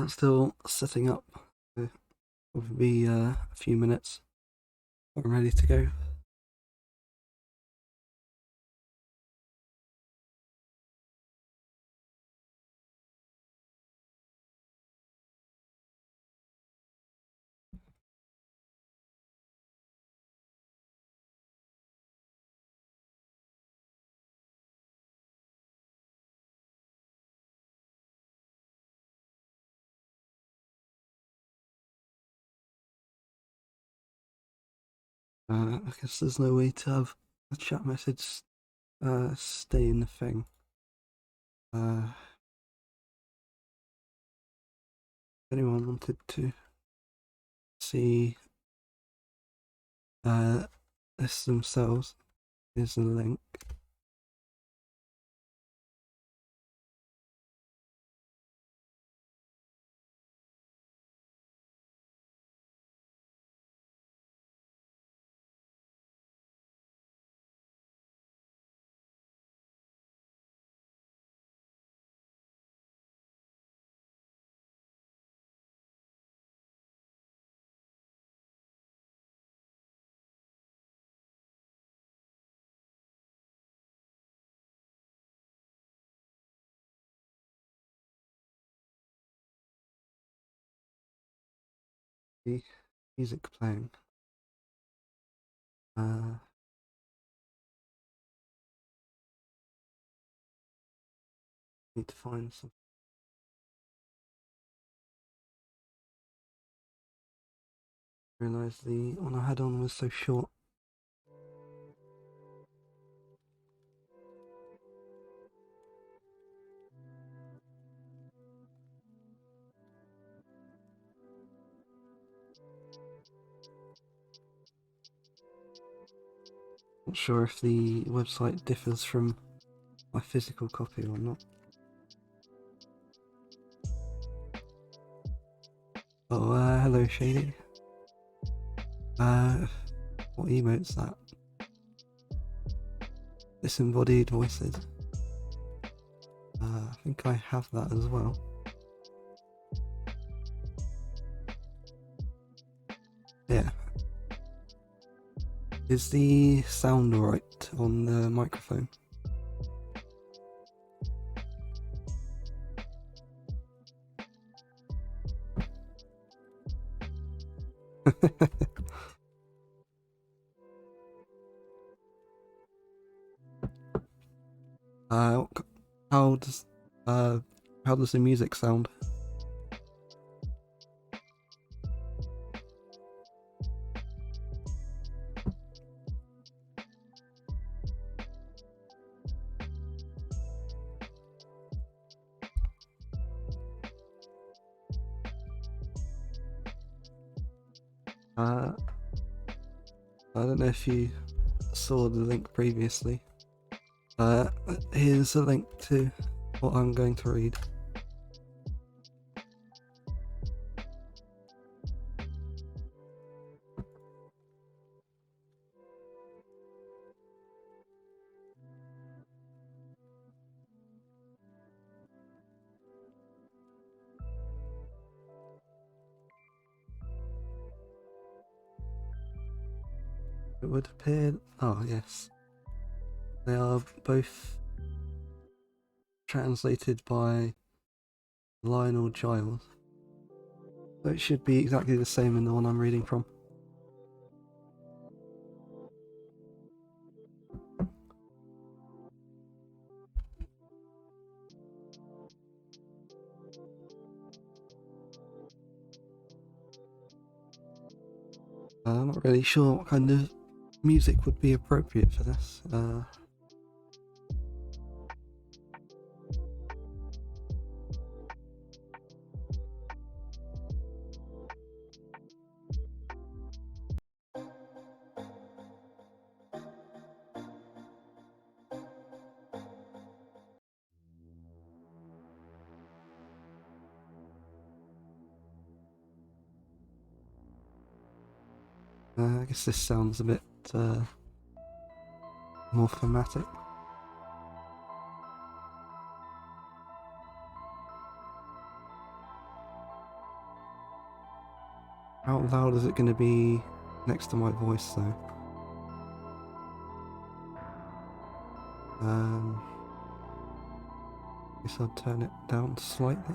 Still setting up. It'll be a few minutes. I'm ready to go. I guess there's no way to have a chat message stay in the thing. If anyone wanted to see this themselves, here's the link. The music playing. Need to find some. Realised the one I had on was so short. Not sure if the website differs from my physical copy or not. Oh, hello, Shady. What emote's that? Disembodied voices. I think I have that as well. Yeah. Is the sound alright on the microphone? uh, how does the music sound? I don't know if you saw the link previously. Here's a link to what I'm going to read. It would appear. Oh, yes. They are both translated by Lionel Giles. So it should be exactly the same in the one I'm reading from. I'm not really sure what kind of music would be appropriate for this. I guess this sounds a bit more thematic. How loud is it going to be next to my voice, though? Guess I'll turn it down slightly.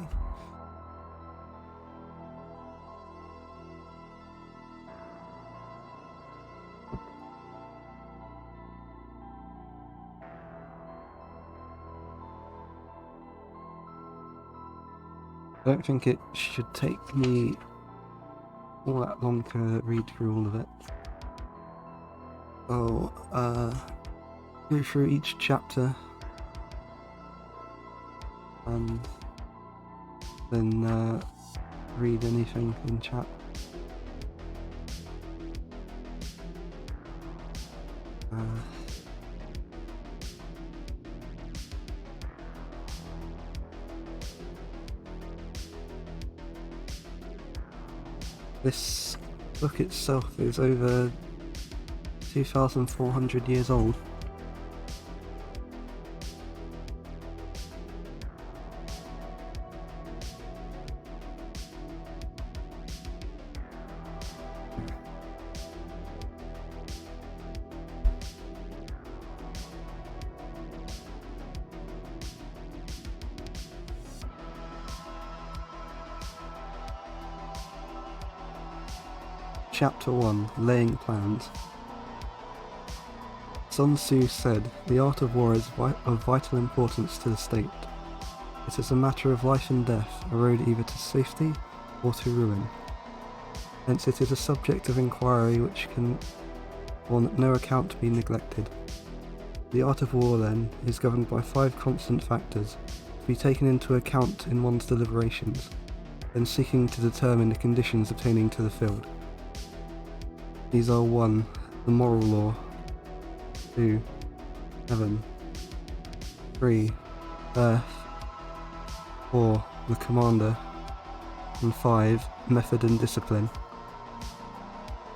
I don't think it should take me all that long to read through all of it. I'll go through each chapter and then read anything in chat. This book itself is over 2,400 years old. Chapter 1, Laying Plans. Sun Tzu said, "The art of war is of vital importance to the state. It is a matter of life and death, a road either to safety or to ruin. Hence it is a subject of inquiry which can on no account be neglected. The art of war, then, is governed by 5 constant factors, to be taken into account in one's deliberations, then seeking to determine the conditions obtaining to the field. These are 1. The moral law, 2. Heaven, 3. Earth, 4. The commander, and 5. Method and discipline.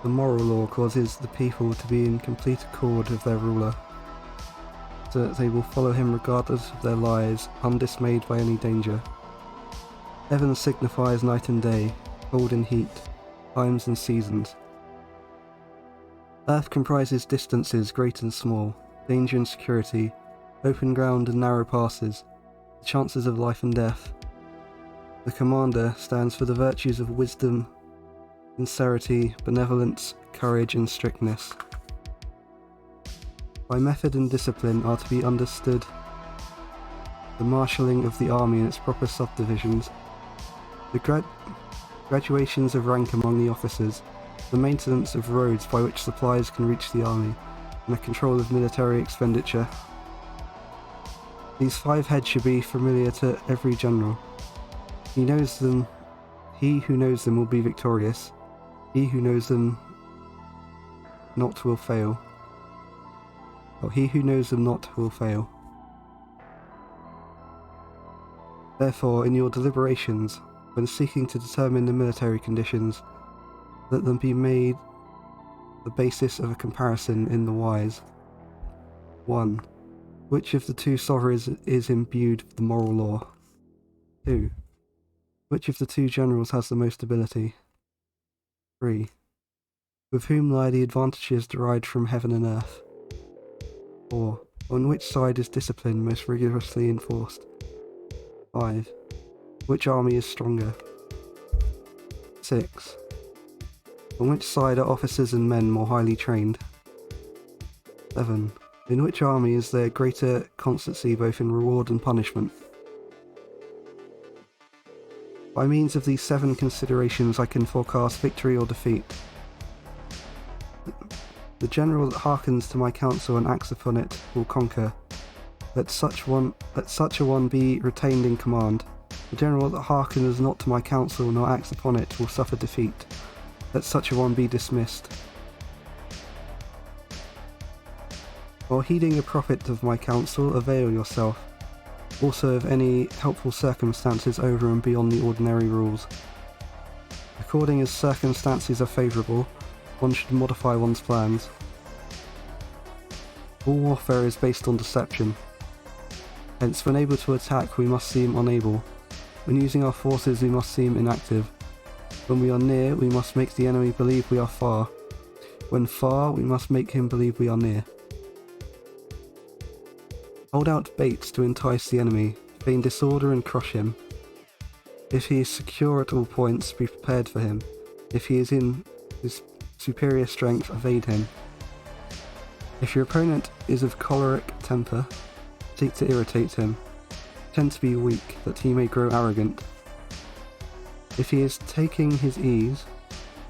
The moral law causes the people to be in complete accord with their ruler, so that they will follow him regardless of their lives, undismayed by any danger. Heaven signifies night and day, cold and heat, times and seasons. Earth comprises distances great and small, danger and security, open ground and narrow passes, the chances of life and death. The commander stands for the virtues of wisdom, sincerity, benevolence, courage and strictness. By method and discipline are to be understood the marshalling of the army in its proper subdivisions, the graduations of rank among the officers, the maintenance of roads by which supplies can reach the army, and the control of military expenditure. These 5 heads should be familiar to every general. He who knows them will be victorious. He who knows them not will fail. Or he who knows them not will fail. Therefore, in your deliberations, when seeking to determine the military conditions, let them be made the basis of a comparison in the wise. 1. Which of the 2 sovereigns is imbued with the moral law? 2. Which of the 2 generals has the most ability? 3. With whom lie the advantages derived from heaven and earth? 4. On which side is discipline most rigorously enforced? 5. Which army is stronger? 6. On which side are officers and men more highly trained? 7. In which army is there greater constancy both in reward and punishment? By means of these 7 considerations I can forecast victory or defeat. The general that hearkens to my counsel and acts upon it will conquer. Let such a one be retained in command. The general that hearkens not to my counsel nor acts upon it will suffer defeat. Let such a one be dismissed. While heeding the profit of my counsel, avail yourself also of any helpful circumstances over and beyond the ordinary rules. According as circumstances are favourable, one should modify one's plans. All warfare is based on deception. Hence, when able to attack, we must seem unable. When using our forces, we must seem inactive. When we are near, we must make the enemy believe we are far. When far, we must make him believe we are near. Hold out baits to entice the enemy, feign disorder and crush him. If he is secure at all points, be prepared for him. If he is in his superior strength, evade him. If your opponent is of choleric temper, seek to irritate him. Pretend to be weak, that he may grow arrogant. If he is taking his ease,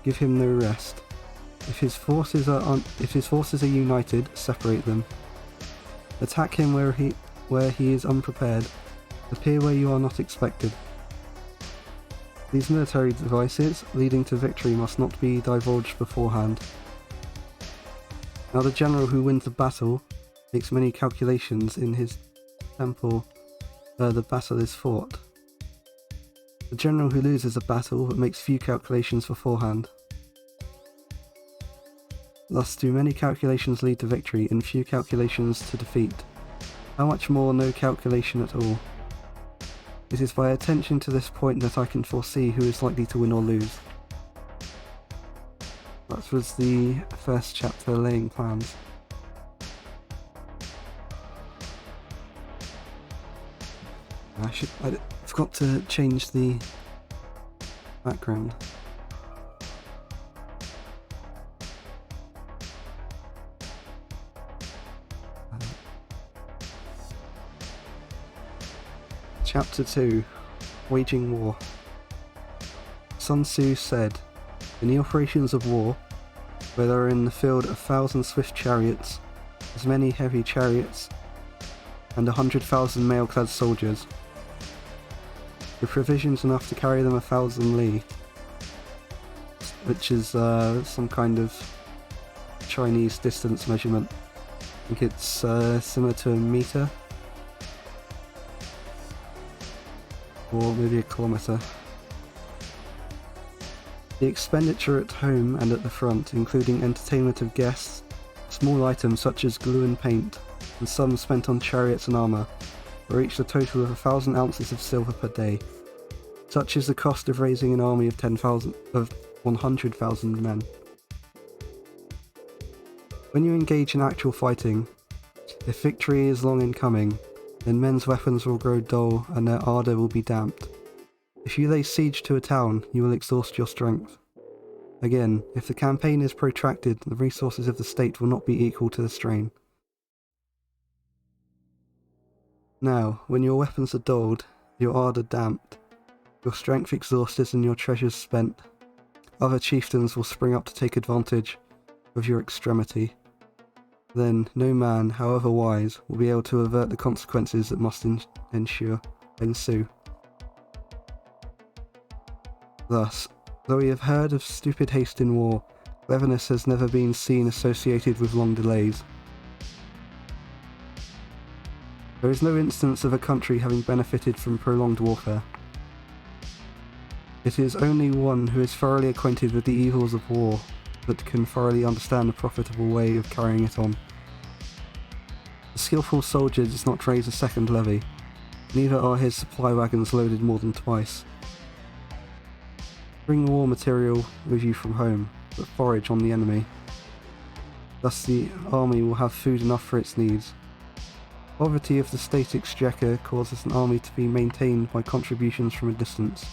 give him no rest. If his forces are united, separate them. Attack him where he is unprepared. Appear where you are not expected. These military devices leading to victory must not be divulged beforehand. Now the general who wins the battle makes many calculations in his temple where the battle is fought. The general who loses a battle but makes few calculations beforehand. Thus do many calculations lead to victory and few calculations to defeat. How much more no calculation at all? It is by attention to this point that I can foresee who is likely to win or lose. That was the first chapter, laying plans. I forgot to change the background. Chapter 2, Waging War. Sun Tzu said, "In the operations of war, where there are in the field 1,000 swift chariots, as many heavy chariots, and 100,000 mail-clad soldiers, with provisions enough to carry them 1,000 li," which is some kind of Chinese distance measurement. I think it's similar to a meter. Or maybe a kilometre. The expenditure at home and at the front, including entertainment of guests, small items such as glue and paint, and sums spent on chariots and armour, reached a total of 1,000 ounces of silver per day. Such is the cost of raising an army of 100,000 men. When you engage in actual fighting, if victory is long in coming, then men's weapons will grow dull and their ardour will be damped. If you lay siege to a town, you will exhaust your strength. Again, if the campaign is protracted, the resources of the state will not be equal to the strain. Now, when your weapons are dulled, your ardour damped, your strength exhausted and your treasures spent, other chieftains will spring up to take advantage of your extremity. Then no man, however wise, will be able to avert the consequences that must ensue. Thus, though we have heard of stupid haste in war, cleverness has never been seen associated with long delays. There is no instance of a country having benefited from prolonged warfare. It is only one who is thoroughly acquainted with the evils of war that can thoroughly understand the profitable way of carrying it on. The skillful soldier does not raise a second levy, neither are his supply wagons loaded more than twice. Bring war material with you from home, but forage on the enemy. Thus the army will have food enough for its needs. Poverty of the state exchequer causes an army to be maintained by contributions from a distance.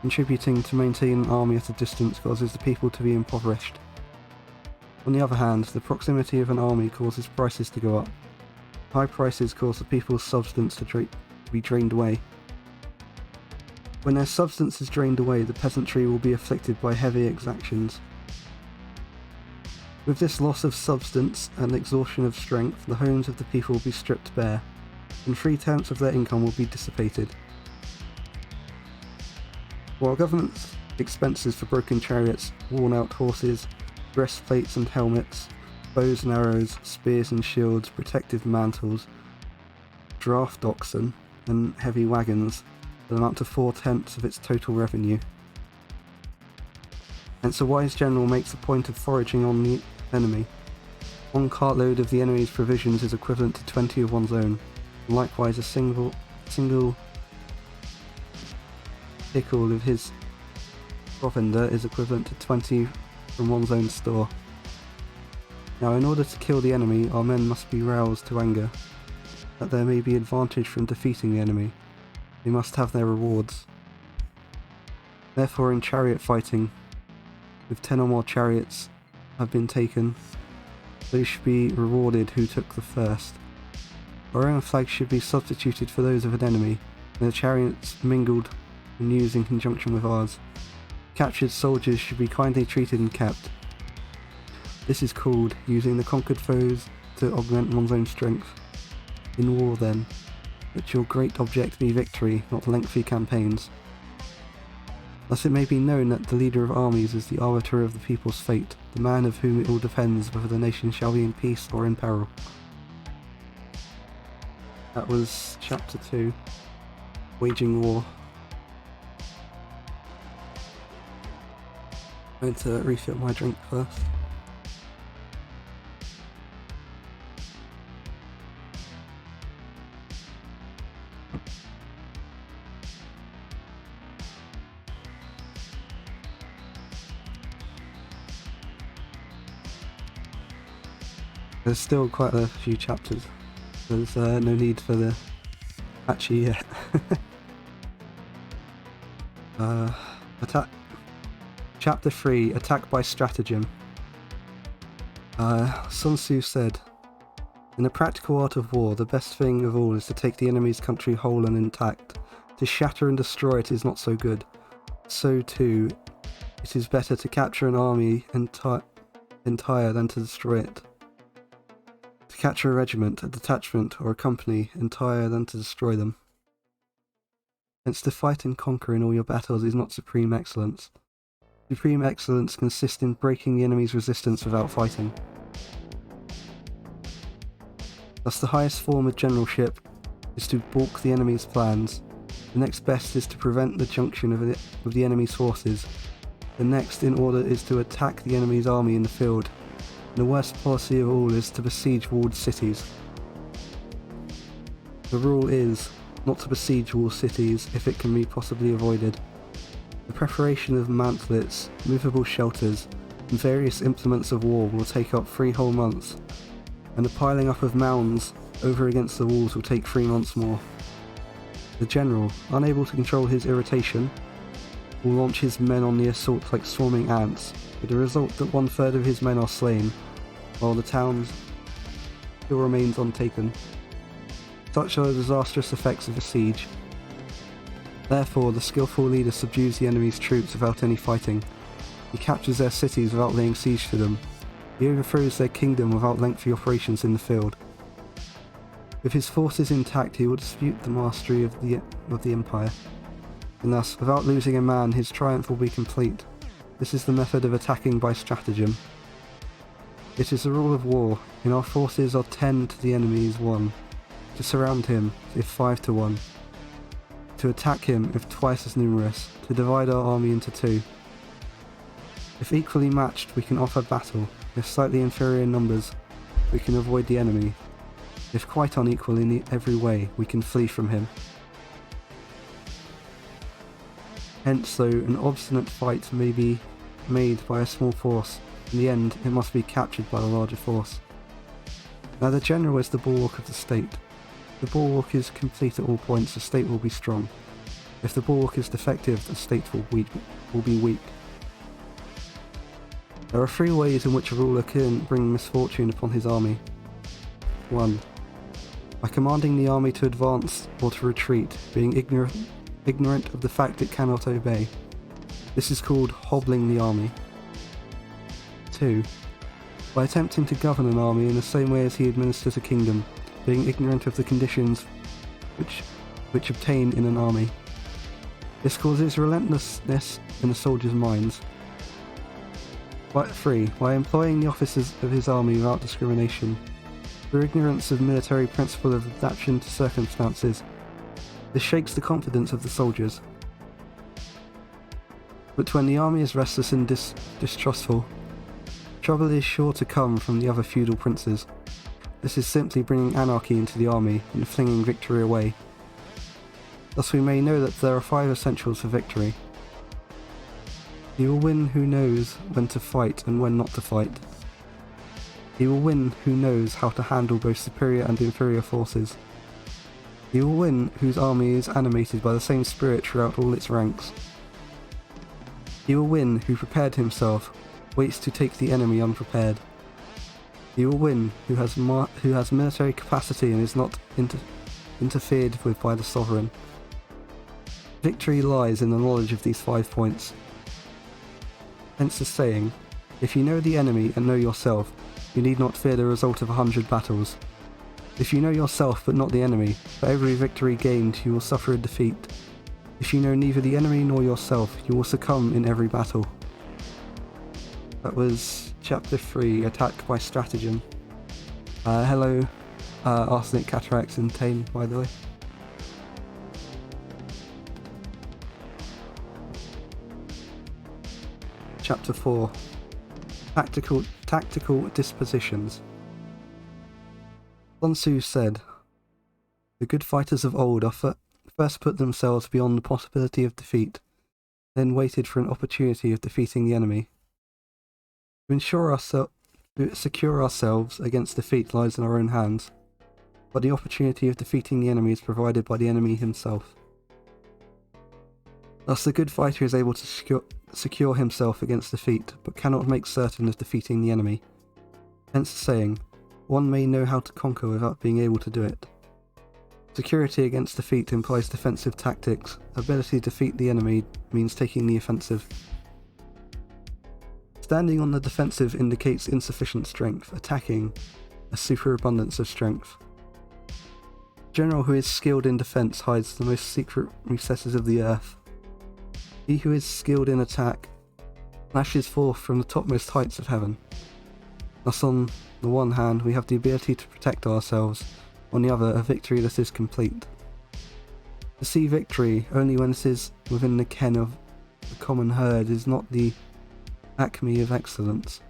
Contributing to maintain an army at a distance causes the people to be impoverished. On the other hand, the proximity of an army causes prices to go up. High prices cause the people's substance to be drained away. When their substance is drained away, the peasantry will be afflicted by heavy exactions. With this loss of substance and exhaustion of strength, the homes of the people will be stripped bare, and 3/10 of their income will be dissipated. While government's expenses for broken chariots, worn-out horses, breastplates and helmets, bows and arrows, spears and shields, protective mantles, draft oxen, and heavy wagons that amount to 4/10 of its total revenue. Hence a wise general makes a point of foraging on the enemy. One cartload of the enemy's provisions is equivalent to 20 of one's own, and likewise a single pickle of his provender is equivalent to 20 from one's own store. Now, in order to kill the enemy, our men must be roused to anger, that there may be advantage from defeating the enemy. They must have their rewards. Therefore, in chariot fighting, if 10 or more chariots have been taken, those should be rewarded who took the first. Our own flag should be substituted for those of an enemy, and the chariots mingled and used in conjunction with ours. Captured soldiers should be kindly treated and kept. This is called using the conquered foes to augment one's own strength. In war, then, let your great object be victory, not lengthy campaigns. Thus it may be known that the leader of armies is the arbiter of the people's fate, the man of whom it all depends whether the nation shall be in peace or in peril. That was Chapter 2, Waging War. I'm going to refill my drink first. There's still quite a few chapters. There's no need for the patchy yet. Attack. Chapter 3, Attack by Stratagem. Sun Tzu said, "In the practical art of war, the best thing of all is to take the enemy's country whole and intact. To shatter and destroy it is not so good. So too, it is better to capture an army entire than to destroy it. To capture a regiment, a detachment, or a company entire than to destroy them. Hence to fight and conquer in all your battles is not supreme excellence. Supreme excellence consists in breaking the enemy's resistance without fighting. Thus the highest form of generalship is to balk the enemy's plans. The next best is to prevent the junction of the enemy's forces. The next in order is to attack the enemy's army in the field. The worst policy of all is to besiege walled cities. The rule is not to besiege walled cities if it can be possibly avoided. The preparation of mantlets, movable shelters, and various implements of war will take up 3 whole months, and the piling up of mounds over against the walls will take 3 months more. The general, unable to control his irritation, will launch his men on the assault like swarming ants, with the result that 1/3 of his men are slain, while the town still remains untaken. Such are the disastrous effects of a siege. Therefore, the skillful leader subdues the enemy's troops without any fighting. He captures their cities without laying siege to them. He overthrows their kingdom without lengthy operations in the field. With his forces intact, he will dispute the mastery of the empire, and thus, without losing a man, his triumph will be complete. This is the method of attacking by stratagem. It is the rule of war. In our forces are 10 to the enemy's 1. To surround him, if 5 to 1. To attack him, if twice as numerous. To divide our army into 2. If equally matched, we can offer battle. If slightly inferior in numbers, we can avoid the enemy. If quite unequal in every way, we can flee from him. Hence, though an obstinate fight may be made by a small force, in the end it must be captured by the larger force. Now the general is the bulwark of the state. If the bulwark is complete at all points, the state will be strong. If the bulwark is defective, the state will be weak. There are 3 ways in which a ruler can bring misfortune upon his army. 1. By commanding the army to advance or to retreat, being ignorant of the fact it cannot obey. This is called hobbling the army. 2. By attempting to govern an army in the same way as he administers a kingdom, being ignorant of the conditions which obtain in an army. This causes relentlessness in the soldiers' minds. 3. By employing the officers of his army without discrimination, through ignorance of military principle of adaptation to circumstances. This shakes the confidence of the soldiers. But when the army is restless and distrustful, trouble is sure to come from the other feudal princes. This is simply bringing anarchy into the army and flinging victory away. Thus we may know that there are 5 essentials for victory. He will win who knows when to fight and when not to fight. He will win who knows how to handle both superior and inferior forces. He will win whose army is animated by the same spirit throughout all its ranks. He will win who prepared himself, waits to take the enemy unprepared. He will win who has military capacity and is not interfered with by the sovereign. Victory lies in the knowledge of these 5 points. Hence the saying, if you know the enemy and know yourself, you need not fear the result of 100 battles. If you know yourself but not the enemy, for every victory gained you will suffer a defeat. If you know neither the enemy nor yourself, you will succumb in every battle. That was Chapter 3, Attack by Stratagem. Hello, Arsenic, Cataracts and Tane, by the way. Chapter 4, Tactical Dispositions. Sun Tzu said, "The good fighters of old first put themselves beyond the possibility of defeat, then waited for an opportunity of defeating the enemy. To secure ourselves against defeat lies in our own hands, but the opportunity of defeating the enemy is provided by the enemy himself. Thus the good fighter is able to secure himself against defeat, but cannot make certain of defeating the enemy. Hence the saying, one may know how to conquer without being able to do it. Security against defeat implies defensive tactics. Ability to defeat the enemy means taking the offensive. Standing on the defensive indicates insufficient strength, attacking a superabundance of strength. A general who is skilled in defense hides the most secret recesses of the earth. He who is skilled in attack flashes forth from the topmost heights of heaven. Thus, on the one hand, we have the ability to protect ourselves, on the other, a victory that is complete. To see victory only when it is within the ken of the common herd is not the acme of excellence.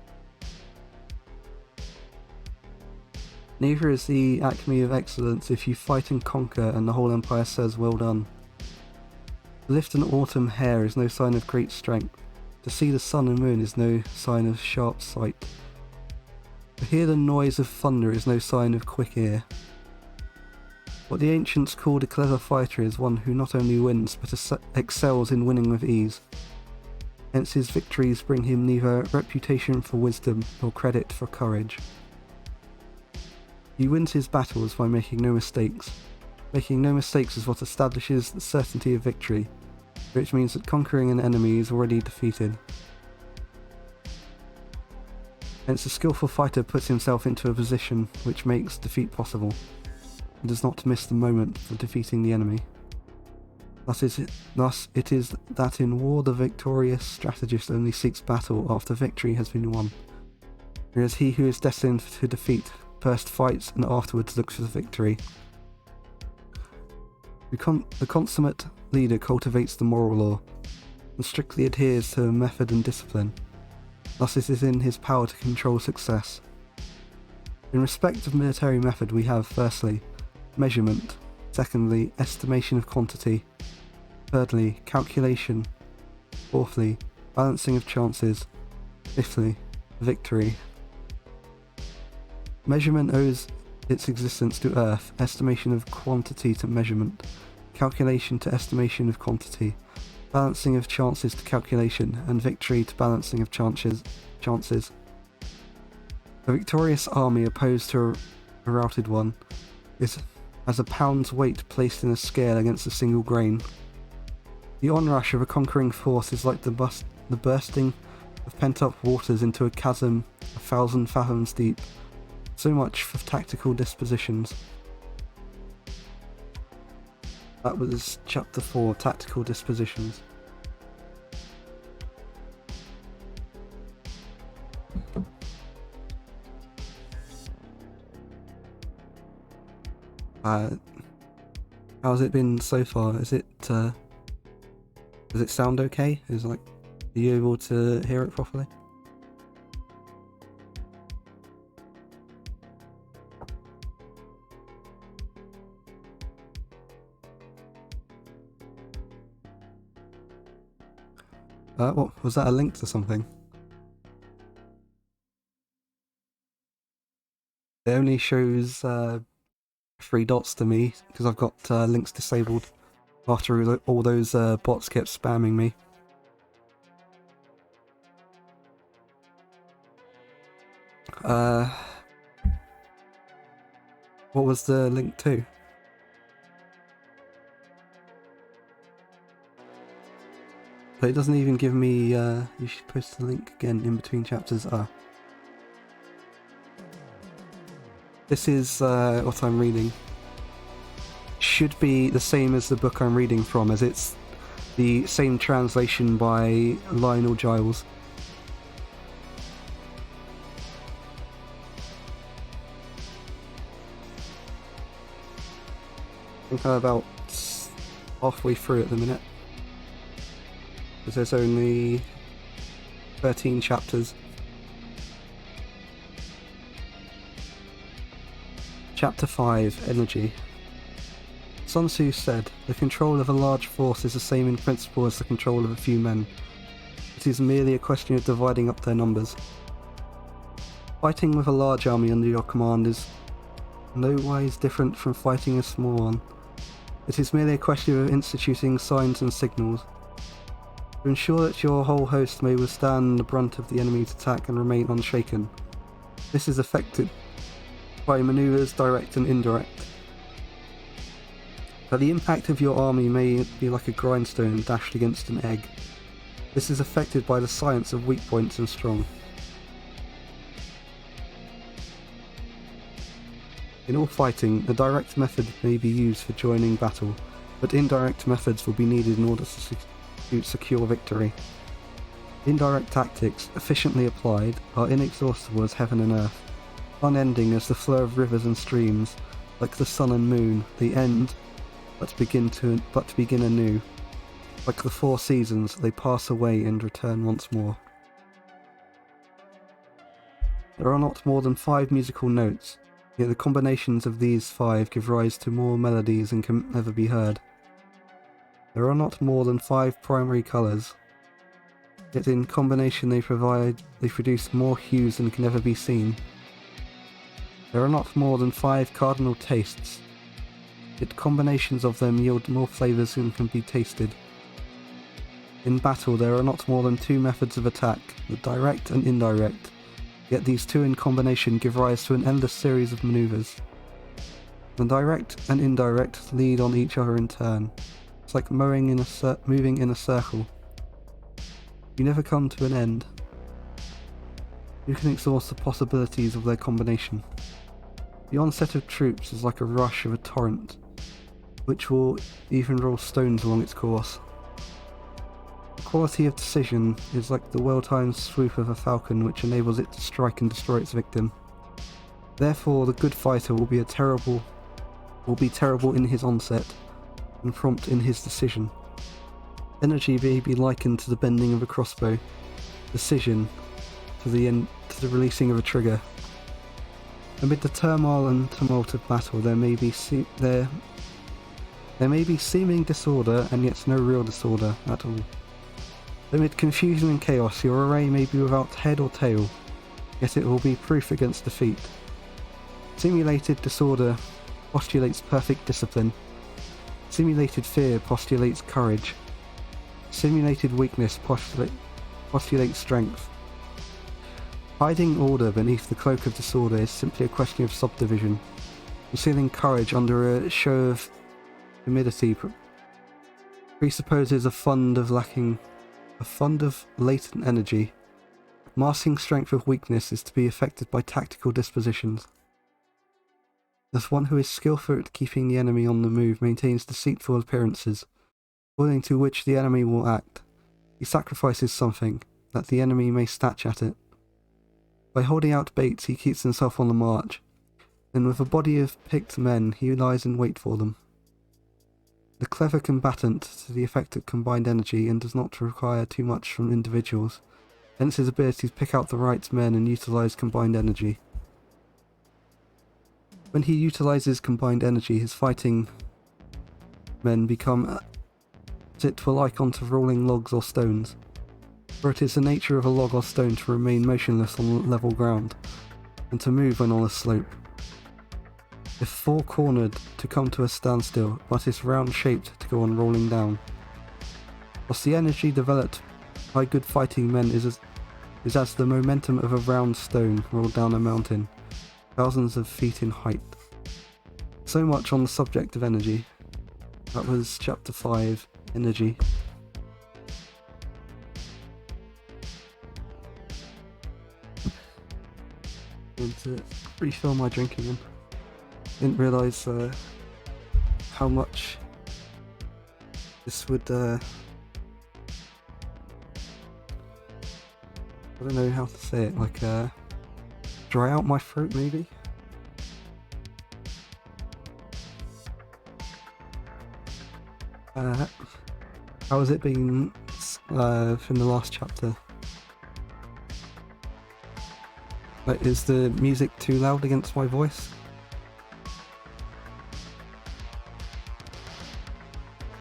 Neither is the acme of excellence if you fight and conquer and the whole empire says well done. To lift an autumn hair is no sign of great strength. To see the sun and moon is no sign of sharp sight. To hear the noise of thunder is no sign of quick ear. What the ancients called a clever fighter is one who not only wins but excels in winning with ease. Hence his victories bring him neither reputation for wisdom nor credit for courage. He wins his battles by making no mistakes. Making no mistakes is what establishes the certainty of victory, which means that conquering an enemy is already defeated. Hence a skillful fighter puts himself into a position which makes defeat possible, and does not miss the moment for defeating the enemy. Thus it is that in war the victorious strategist only seeks battle after victory has been won, whereas he who is destined to defeat first fights and afterwards looks for the victory. The consummate leader cultivates the moral law, and strictly adheres to method and discipline. Thus it is in his power to control success. In respect of military method we have, firstly, measurement, secondly, estimation of quantity, thirdly, calculation, fourthly, balancing of chances, fifthly, victory. Measurement owes its existence to earth, estimation of quantity to measurement, calculation to estimation of quantity, balancing of chances to calculation, and victory to balancing of chances. A victorious army opposed to a routed one is as a pound's weight placed in a scale against a single grain. The onrush of a conquering force is like the bursting of pent-up waters into a chasm 1,000 fathoms deep. So much for tactical dispositions. That was Chapter 4, Tactical Dispositions. How's it been so far? Does it sound okay? Are you able to hear it properly? What was that, a link to something? It only shows 3 dots to me because I've got links disabled after all those bots kept spamming me. What was the link to? But it doesn't even give me, you should post the link again in between chapters. This is what I'm reading. Should be the same as the book I'm reading from, as it's the same translation by Lionel Giles. I think I'm about halfway through at the minute, because there's only 13 chapters. Chapter 5, Energy. Sun Tzu said, "The control of a large force is the same in principle as the control of a few men. It is merely a question of dividing up their numbers. Fighting with a large army under your command is no wise different from fighting a small one. It is merely a question of instituting signs and signals. To ensure that your whole host may withstand the brunt of the enemy's attack and remain unshaken. This is effected by maneuvers direct and indirect. But the impact of your army may be like a grindstone dashed against an egg. This is affected by the science of weak points and strong. In all fighting, a direct method may be used for joining battle, but indirect methods will be needed in order to secure victory. Indirect tactics, efficiently applied, are inexhaustible as heaven and earth, unending as the flow of rivers and streams, like the sun and moon. They end, but begin anew. Like the 4 seasons, they pass away and return once more. There are not more than 5 musical notes, yet the combinations of these 5 give rise to more melodies than can ever be heard. There are not more than 5 primary colours, yet in combination they produce more hues than can ever be seen. There are not more than 5 cardinal tastes, yet combinations of them yield more flavours than can be tasted. In battle there are not more than 2 methods of attack, the direct and indirect, yet these 2 in combination give rise to an endless series of maneuvers. The direct and indirect lead on each other in turn. It's like moving in a circle. You never come to an end. You can exhaust the possibilities of their combination. The onset of troops is like a rush of a torrent, which will even roll stones along its course. The quality of decision is like the well-timed swoop of a falcon, which enables it to strike and destroy its victim. Therefore, the good fighter will be terrible in his onset, and prompt in his decision. Energy may be likened to the bending of a crossbow, decision to the releasing of a trigger. Amid the turmoil and tumult of battle, there may be seeming disorder, and yet no real disorder at all. Amid confusion and chaos, your array may be without head or tail, yet it will be proof against defeat. Simulated disorder postulates perfect discipline. Simulated fear postulates courage. Simulated weakness postulates strength. Hiding order beneath the cloak of disorder is simply a question of subdivision. Concealing courage under a show of timidity presupposes a fund of latent energy. Masking strength with weakness is to be affected by tactical dispositions. As one who is skillful at keeping the enemy on the move maintains deceitful appearances, according to which the enemy will act, he sacrifices something, that the enemy may snatch at it. By holding out baits he keeps himself on the march, and with a body of picked men he lies in wait for them. The clever combatant to the effect of combined energy and does not require too much from individuals, hence his ability to pick out the right men and utilize combined energy. When he utilizes combined energy, his fighting men become as it were like onto rolling logs or stones. For it is the nature of a log or stone to remain motionless on level ground, and to move when on a slope. If four-cornered, to come to a standstill, but is round-shaped to go on rolling down. Thus the energy developed by good fighting men is as the momentum of a round stone rolled down a mountain, thousands of feet in height. So much on the subject of energy. That was chapter 5, Energy. Going to refill my drink again. Didn't realise how much this would I don't know how to say it, like dry out my throat maybe? How has it been from the last chapter? Like, is the music too loud against my voice?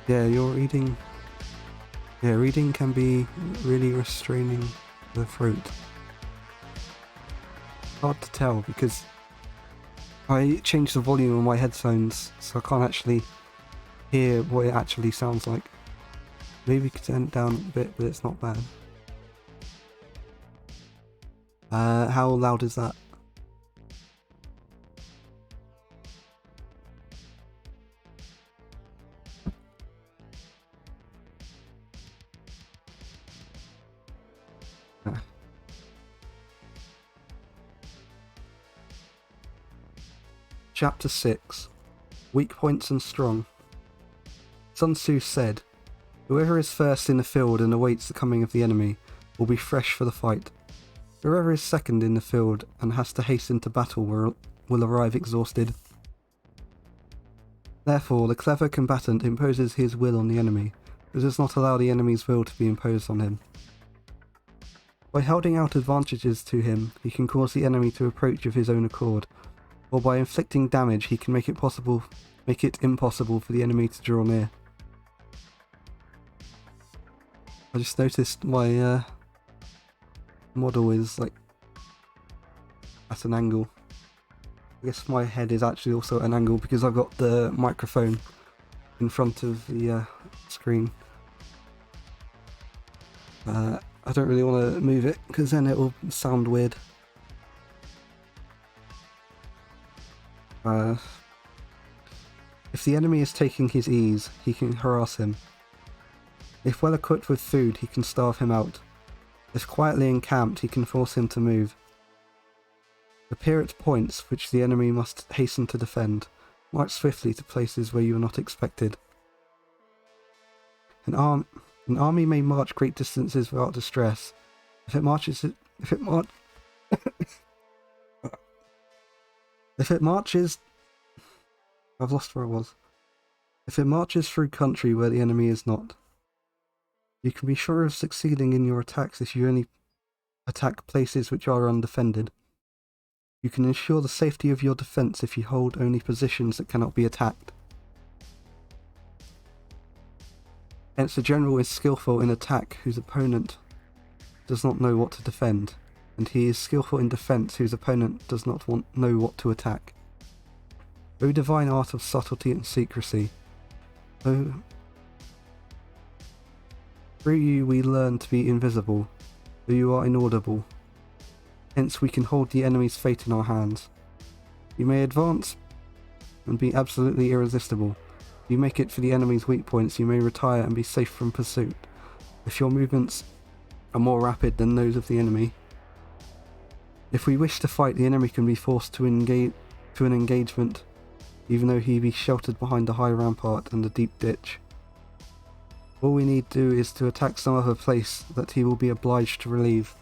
Yeah, reading can be really restraining the throat. Hard to tell because I changed the volume on my headphones, so I can't actually hear what it actually sounds like. Maybe could turn it down a bit, but it's not bad. How loud is that? Chapter 6. Weak Points and Strong. Sun Tzu said, "Whoever is first in the field and awaits the coming of the enemy will be fresh for the fight. Whoever is second in the field and has to hasten to battle will arrive exhausted." Therefore, the clever combatant imposes his will on the enemy, but does not allow the enemy's will to be imposed on him. By holding out advantages to him, he can cause the enemy to approach of his own accord, or by inflicting damage he can make it impossible for the enemy to draw near. I just noticed my model is like at an angle. I guess my head is actually also at an angle because I've got the microphone in front of the screen. I don't really want to move it because then it will sound weird. If the enemy is taking his ease, he can harass him. If well equipped with food, he can starve him out. If quietly encamped, he can force him to move. Appear at points which the enemy must hasten to defend. March swiftly to places where you are not expected. An army may march great distances without distress. If it marches I've lost where I was. If it marches through country where the enemy is not, you can be sure of succeeding in your attacks if you only attack places which are undefended. You can ensure the safety of your defense if you hold only positions that cannot be attacked. Hence, the general is skillful in attack whose opponent does not know what to defend, and he is skillful in defense whose opponent does not know what to attack. O divine art of subtlety and secrecy, through you we learn to be invisible, though you are inaudible. Hence we can hold the enemy's fate in our hands. You may advance and be absolutely irresistible. If you make it for the enemy's weak points, you may retire and be safe from pursuit, if your movements are more rapid than those of the enemy. If we wish to fight, the enemy can be forced to an engagement, even though he be sheltered behind a high rampart and a deep ditch. All we need do is to attack some other place that he will be obliged to relieve.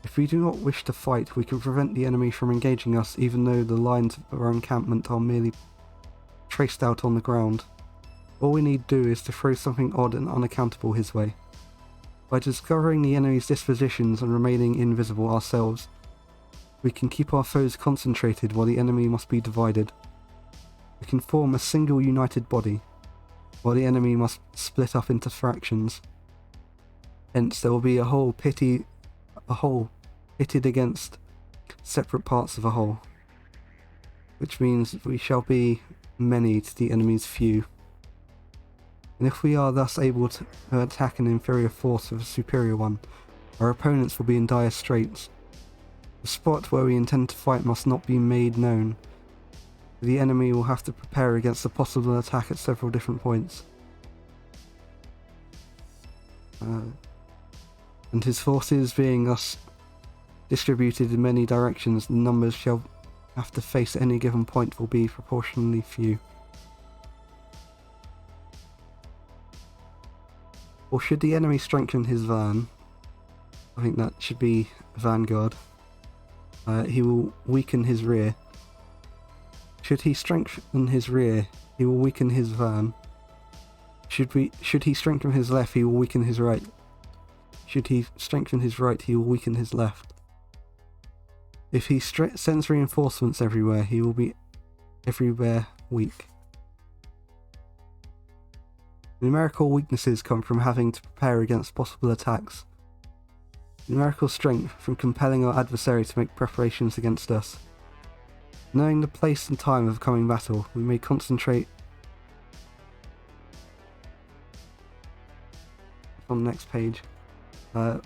If we do not wish to fight, we can prevent the enemy from engaging us even though the lines of our encampment are merely traced out on the ground. All we need do is to throw something odd and unaccountable his way. By discovering the enemy's dispositions and remaining invisible ourselves, we can keep our foes concentrated while the enemy must be divided. We can form a single united body, while the enemy must split up into fractions. Hence there will be a whole pitted against separate parts of a whole, which means we shall be many to the enemy's few. And if we are thus able to attack an inferior force with a superior one, our opponents will be in dire straits. The spot where we intend to fight must not be made known. The enemy will have to prepare against a possible attack at several different points. And his forces being thus distributed in many directions, the numbers shall have to face at any given point will be proportionally few. Or should the enemy strengthen his van, I think that should be vanguard, he will weaken his rear. Should he strengthen his rear, he will weaken his van. Should he strengthen his left, he will weaken his right. Should he strengthen his right, he will weaken his left. If he sends reinforcements everywhere, he will be everywhere weak. Numerical weaknesses come from having to prepare against possible attacks. Numerical strength from compelling our adversary to make preparations against us. Knowing the place and time of a coming battle, we may concentrate on the next page. Wait,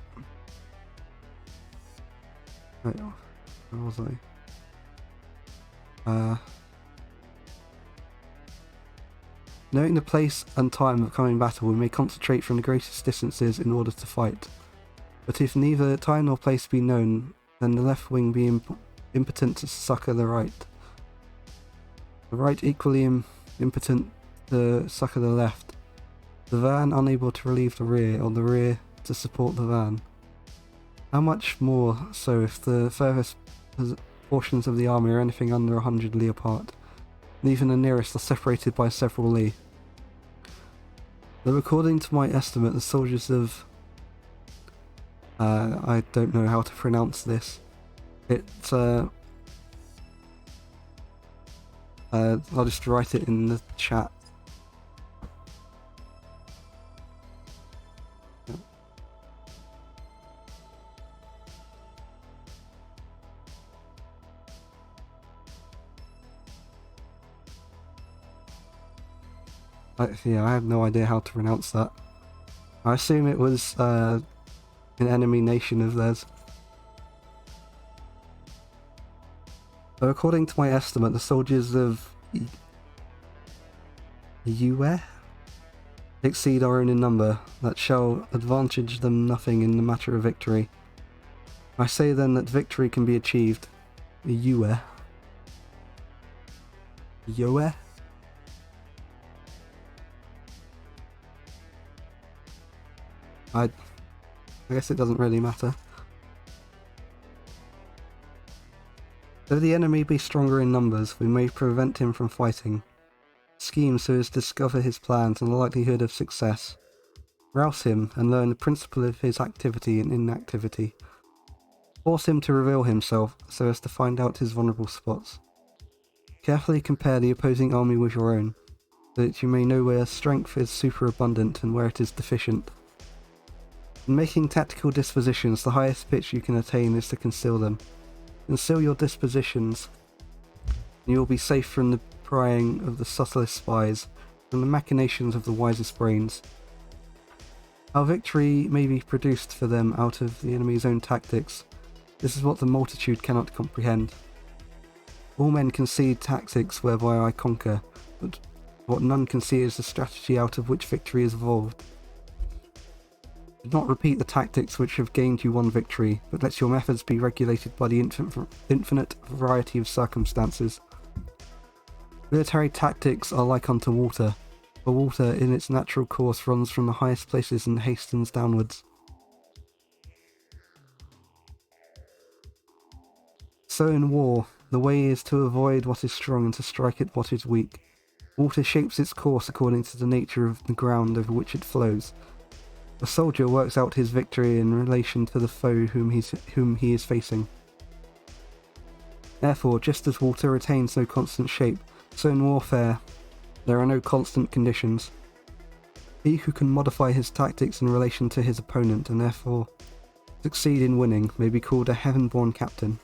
where was I? Knowing the place and time of coming battle, we may concentrate from the greatest distances in order to fight. But if neither time nor place be known, then the left wing be impotent to succour the right. The right equally impotent to succour the left. The van unable to relieve the rear, or the rear to support the van. How much more so if the furthest portions of the army are anything under 100 li apart, and even the nearest are separated by several li. Though according to my estimate, the soldiers of... I don't know how to pronounce this. I'll just write it in the chat. Yeah, I have no idea how to pronounce that. I assume it was an enemy nation of theirs. So according to my estimate, the soldiers of Yue exceed our own in number, that shall advantage them nothing in the matter of victory. I say then that victory can be achieved. Yue. I guess it doesn't really matter. Though the enemy be stronger in numbers, we may prevent him from fighting. Scheme so as to discover his plans and the likelihood of success. Rouse him and learn the principle of his activity and inactivity. Force him to reveal himself so as to find out his vulnerable spots. Carefully compare the opposing army with your own, so that you may know where strength is superabundant and where it is deficient. In making tactical dispositions, the highest pitch you can attain is to conceal them. Conceal your dispositions, and you will be safe from the prying of the subtlest spies, from the machinations of the wisest brains. How victory may be produced for them out of the enemy's own tactics, this is what the multitude cannot comprehend. All men can see tactics whereby I conquer, but what none can see is the strategy out of which victory is evolved. Do not repeat the tactics which have gained you one victory, but let your methods be regulated by the infinite variety of circumstances. Military tactics are like unto water, for water in its natural course runs from the highest places and hastens downwards. So in war, the way is to avoid what is strong and to strike at what is weak. Water shapes its course according to the nature of the ground over which it flows. A soldier works out his victory in relation to the foe whom he is facing. Therefore, just as water retains no constant shape, so in warfare there are no constant conditions. He who can modify his tactics in relation to his opponent and therefore succeed in winning may be called a heaven-born captain.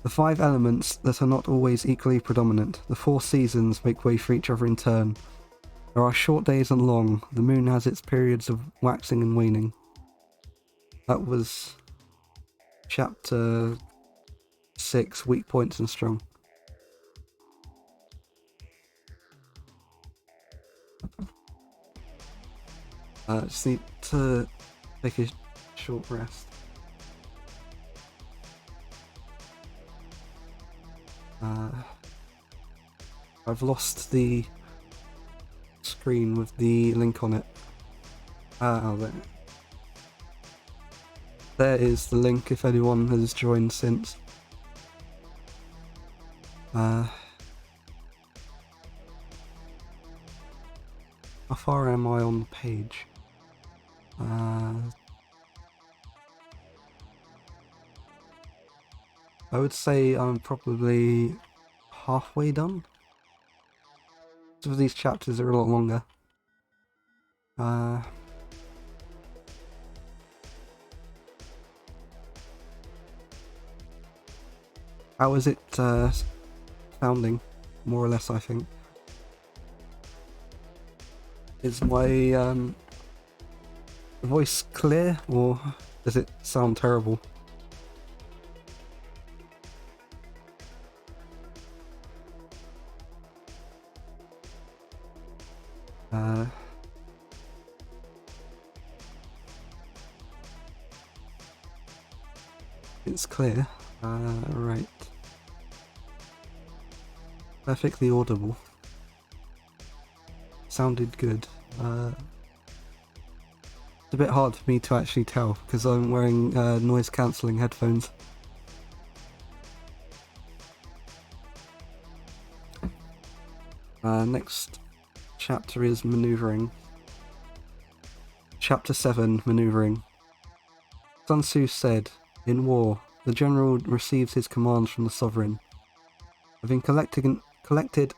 The 5 elements that are not always equally predominant, the 4 seasons make way for each other in turn. There are short days and long, the moon has its periods of waxing and waning. That was chapter 6, weak points and strong. Just need to take a short rest. I've lost the screen with the link on it. There is the link if anyone has joined since. How far am I on the page? I would say I'm probably halfway done. Some of these chapters are a lot longer. How is it sounding? More or less, I think. Is my voice clear, or does it sound terrible? It's clear. Right. Perfectly audible. Sounded good. It's a bit hard for me to actually tell because I'm wearing noise cancelling headphones. Next chapter is maneuvering. Chapter 7, Maneuvering. Sun Tzu said, "In war, the general receives his commands from the sovereign. Having collected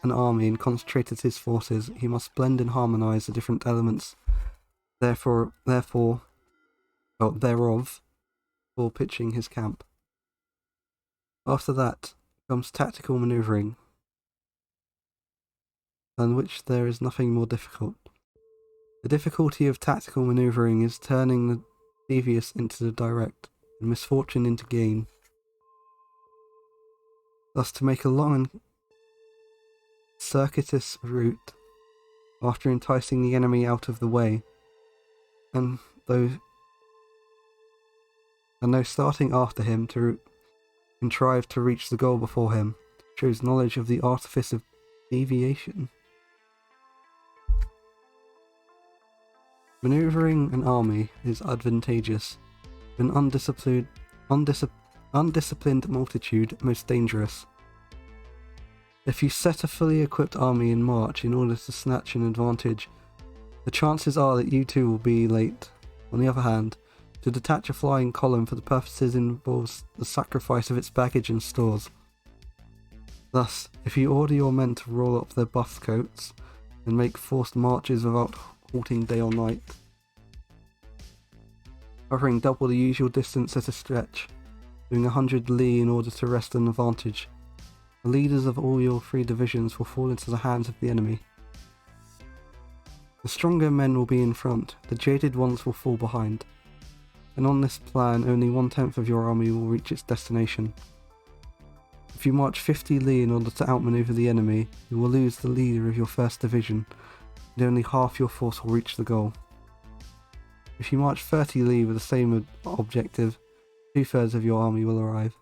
an army and concentrated his forces, he must blend and harmonise the different elements thereof for pitching his camp. After that comes tactical manoeuvring, than which there is nothing more difficult. The difficulty of tactical manoeuvring is turning the devious into the direct, and misfortune into gain. Thus, to make a long and circuitous route, after enticing the enemy out of the way, and though starting after him to contrive to reach the goal before him, shows knowledge of the artifice of deviation. Maneuvering an army is advantageous, an undisciplined multitude most dangerous. If you set a fully equipped army in march in order to snatch an advantage, the chances are that you too will be late. On the other hand, to detach a flying column for the purposes involves the sacrifice of its baggage and stores. Thus, if you order your men to roll up their buff coats and make forced marches without halting day or night, covering double the usual distance at a stretch, doing 100 li in order to wrest an advantage, the leaders of all your 3 divisions will fall into the hands of the enemy. The stronger men will be in front, the jaded ones will fall behind, and on this plan only 1/10 of your army will reach its destination. If you march 50 li in order to outmaneuver the enemy, you will lose the leader of your 1st division, and only half your force will reach the goal. If you march 30 li with the same objective, 2/3 of your army will arrive.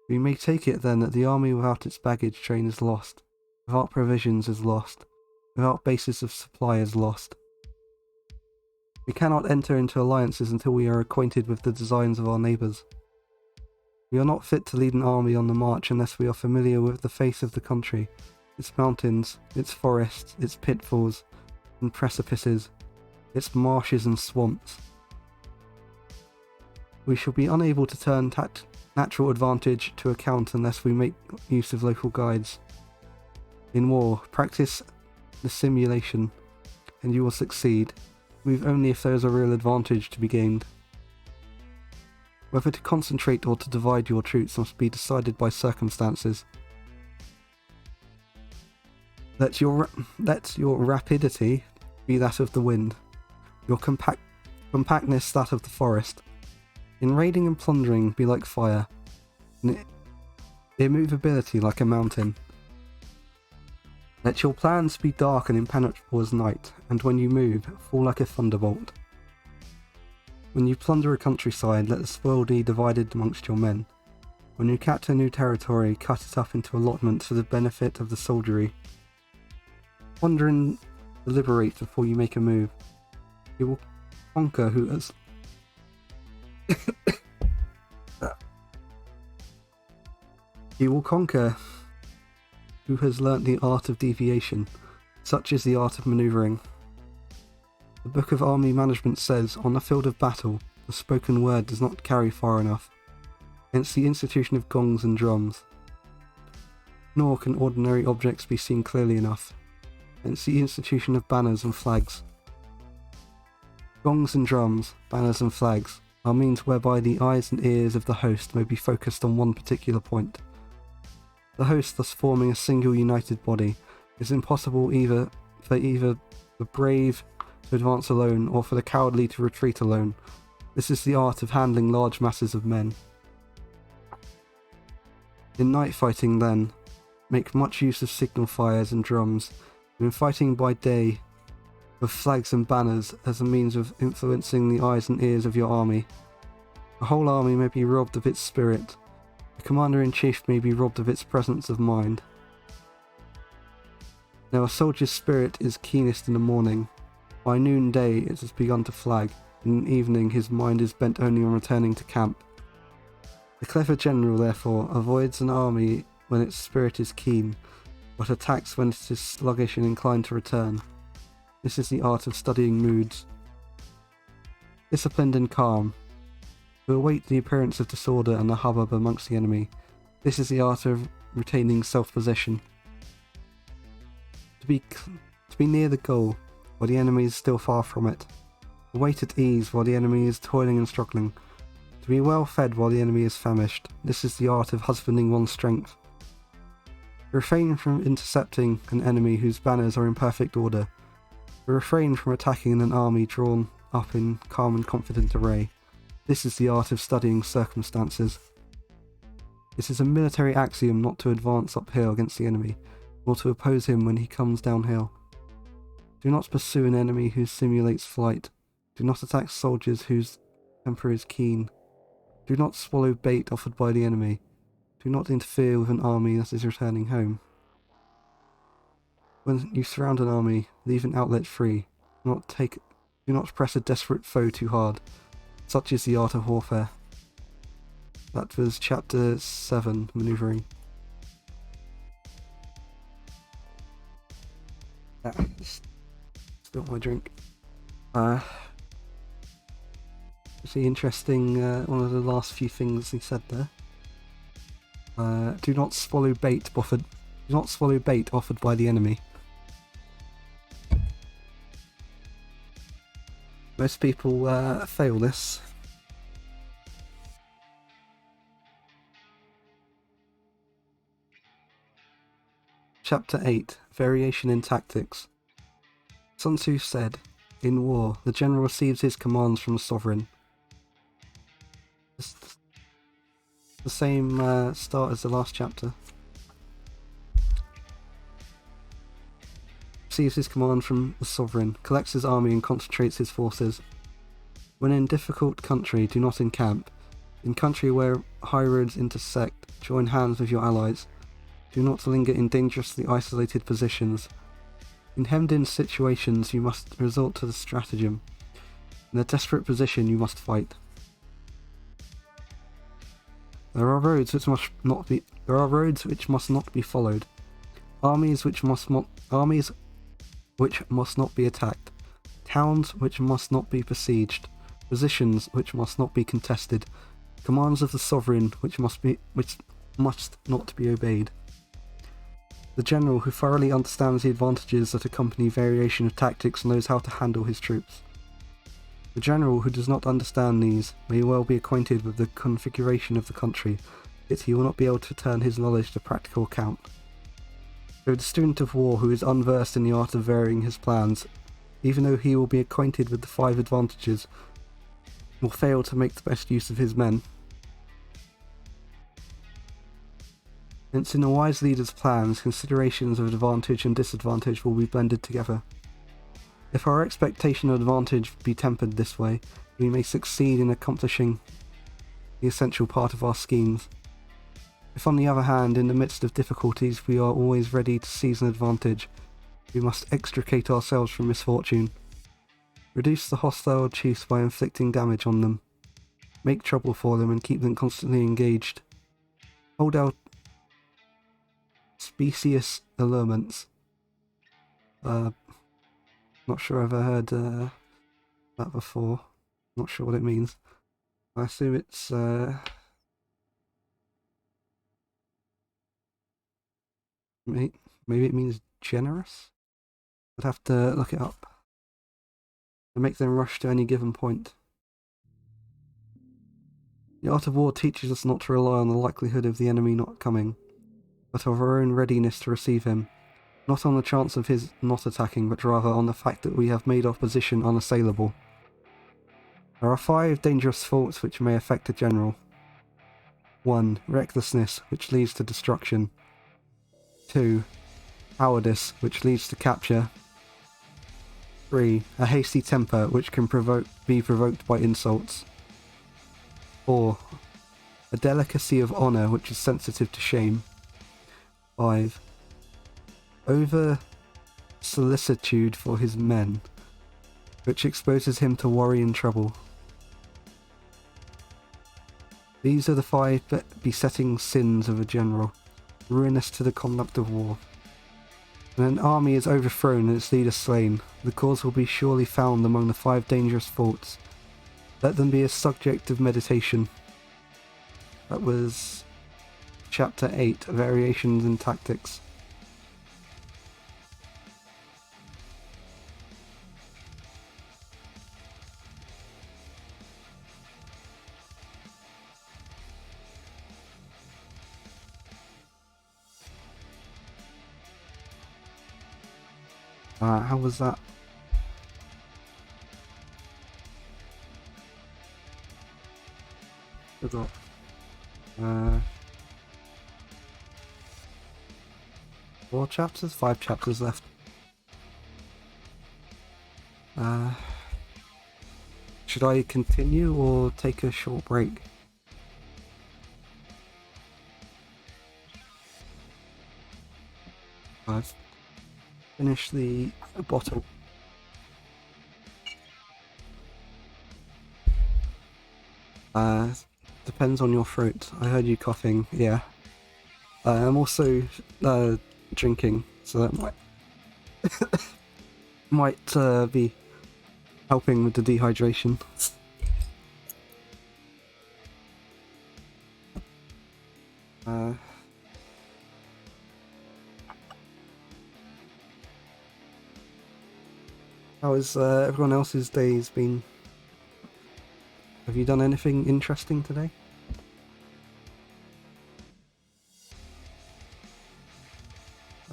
We may take it then that the army without its baggage train is lost, without provisions is lost, without bases of supply is lost. We cannot enter into alliances until we are acquainted with the designs of our neighbours. We are not fit to lead an army on the march unless we are familiar with the face of the country, its mountains, its forests, its pitfalls and precipices, its marshes and swamps. We shall be unable to turn natural advantage to account unless we make use of local guides. In war, practice the simulation, and you will succeed. Move only if there is a real advantage to be gained. Whether to concentrate or to divide your troops must be decided by circumstances. Let your rapidity be that of the wind, your compactness that of the forest. In raiding and plundering be like fire, in immovability like a mountain. Let your plans be dark and impenetrable as night, and when you move, fall like a thunderbolt. When you plunder a countryside, let the spoil be divided amongst your men. When you capture new territory, cut it up into allotments for the benefit of the soldiery. Ponder and deliberate before you make a move. You will conquer who has... You will conquer who has learnt the art of deviation. Such is the art of manoeuvring. The Book of Army Management says, on the field of battle, the spoken word does not carry far enough. Hence the institution of gongs and drums. Nor can ordinary objects be seen clearly enough. Hence the institution of banners and flags. Gongs and drums, banners and flags, are means whereby the eyes and ears of the host may be focused on one particular point. The host thus forming a single united body, it is impossible for the brave to advance alone or for the cowardly to retreat alone. This is the art of handling large masses of men. In night fighting then, make much use of signal fires and drums, and in fighting by day, of flags and banners as a means of influencing the eyes and ears of your army. A whole army may be robbed of its spirit. The commander-in-chief may be robbed of its presence of mind. Now a soldier's spirit is keenest in the morning. By noonday it has begun to flag. In the evening his mind is bent only on returning to camp. The clever general, therefore, avoids an army when its spirit is keen, but attacks when it is sluggish and inclined to return. This is the art of studying moods. Disciplined and calm. To await the appearance of disorder and the hubbub amongst the enemy. This is the art of retaining self-possession. To be near the goal, while the enemy is still far from it. To wait at ease while the enemy is toiling and struggling. To be well fed while the enemy is famished. This is the art of husbanding one's strength. To refrain from intercepting an enemy whose banners are in perfect order. To refrain from attacking an army drawn up in calm and confident array. This is the art of studying circumstances. It is a military axiom not to advance uphill against the enemy, or to oppose him when he comes downhill. Do not pursue an enemy who simulates flight. Do not attack soldiers whose temper is keen. Do not swallow bait offered by the enemy. Do not interfere with an army that is returning home. When you surround an army, leave an outlet free. Do not press a desperate foe too hard. Such is the art of warfare. That was chapter 7, Manoeuvring. Spilled my drink. See, interesting, one of the last few things he said there. Do not swallow bait offered by the enemy. Most people fail this. Chapter 8, Variation in Tactics. Sun Tzu said, in war, the general receives his commands from the sovereign. It's the same start as the last chapter. Receives his command from the sovereign, collects his army and concentrates his forces. When in difficult country, do not encamp. In country where high roads intersect, join hands with your allies. Do not linger in dangerously isolated positions. In hemmed-in situations, you must resort to the stratagem. In a desperate position, you must fight. There are roads which must not be followed. Armies which must not be attacked. Towns which must not be besieged. Positions which must not be contested. Commands of the sovereign which must not be obeyed. The general who thoroughly understands the advantages that accompany variation of tactics knows how to handle his troops. The general who does not understand these may well be acquainted with the configuration of the country, yet he will not be able to turn his knowledge to practical account. So the student of war who is unversed in the art of varying his plans, even though he will be acquainted with the 5 advantages, will fail to make the best use of his men. Hence in a wise leader's plans, considerations of advantage and disadvantage will be blended together. If our expectation of advantage be tempered this way, we may succeed in accomplishing the essential part of our schemes. If on the other hand, in the midst of difficulties, we are always ready to seize an advantage, we must extricate ourselves from misfortune. Reduce the hostile chiefs by inflicting damage on them. Make trouble for them and keep them constantly engaged. Hold out specious allurements. Not sure I've ever heard that before. Not sure what it means. I assume it's maybe it means generous? I'd have to look it up. To make them rush to any given point. The art of war teaches us not to rely on the likelihood of the enemy not coming, but of our own readiness to receive him, not on the chance of his not attacking, but rather on the fact that we have made our position unassailable. There are 5 dangerous faults which may affect a general. 1. Recklessness, which leads to destruction. 2. Cowardice, which leads to capture. 3. A hasty temper, which can be provoked by insults. 4. A delicacy of honour, which is sensitive to shame. 5. Over solicitude for his men, which exposes him to worry and trouble. These are the 5 besetting sins of a general, ruinous to the conduct of war. When an army is overthrown and its leader slain, the cause will be surely found among the 5 dangerous faults. Let them be a subject of meditation. That was Chapter 8, Variations in Tactics. How was that? Forgot. 4 chapters? 5 chapters left. Should I continue or take a short break? I've finished the bottle. Depends on your throat. I heard you coughing, yeah. I'm also drinking, so that might be helping with the dehydration. How has everyone else's days been? Have you done anything interesting today?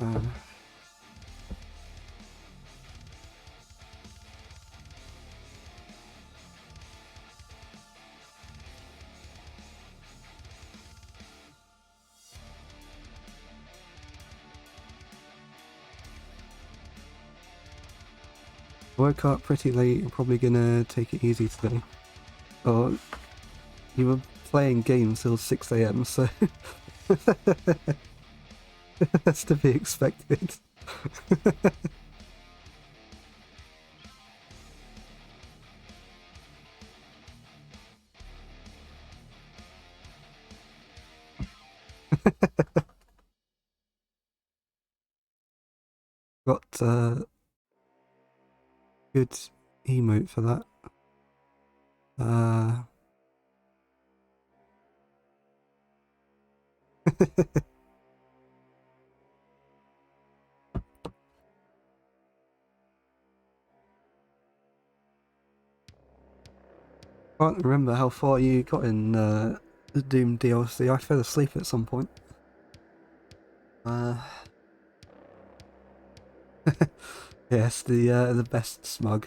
I woke up pretty late. I'm probably gonna take it easy today. Oh, you were playing games till 6 AM, so that's to be expected. Got good emote for that. can't remember how far you got in the Doom DLC. I fell asleep at some point. Yes, the best smug.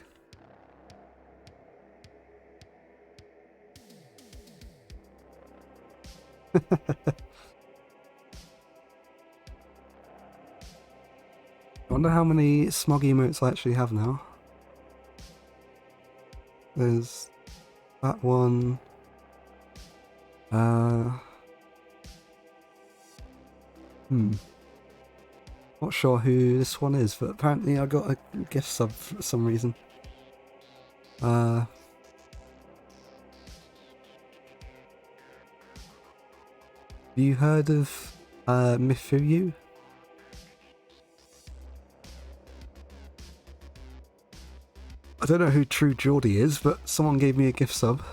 I wonder how many smug emotes I actually have now. There's that one. Not sure who this one is, but apparently I got a gift sub for some reason. Have you heard of Mifuyu? I don't know who True Geordie is, but someone gave me a gift sub.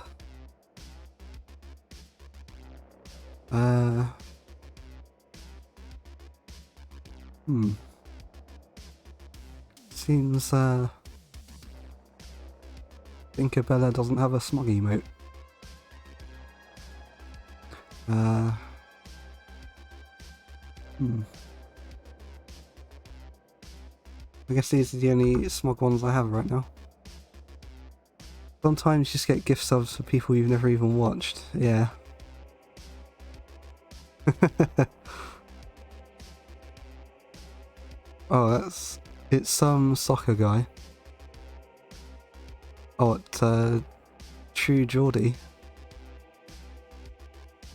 Seems Tinkerbella doesn't have a smug emote. I guess these are the only smug ones I have right now. Sometimes you just get gift subs for people you've never even watched. Yeah. Oh, it's some soccer guy. Oh, it's True Geordie.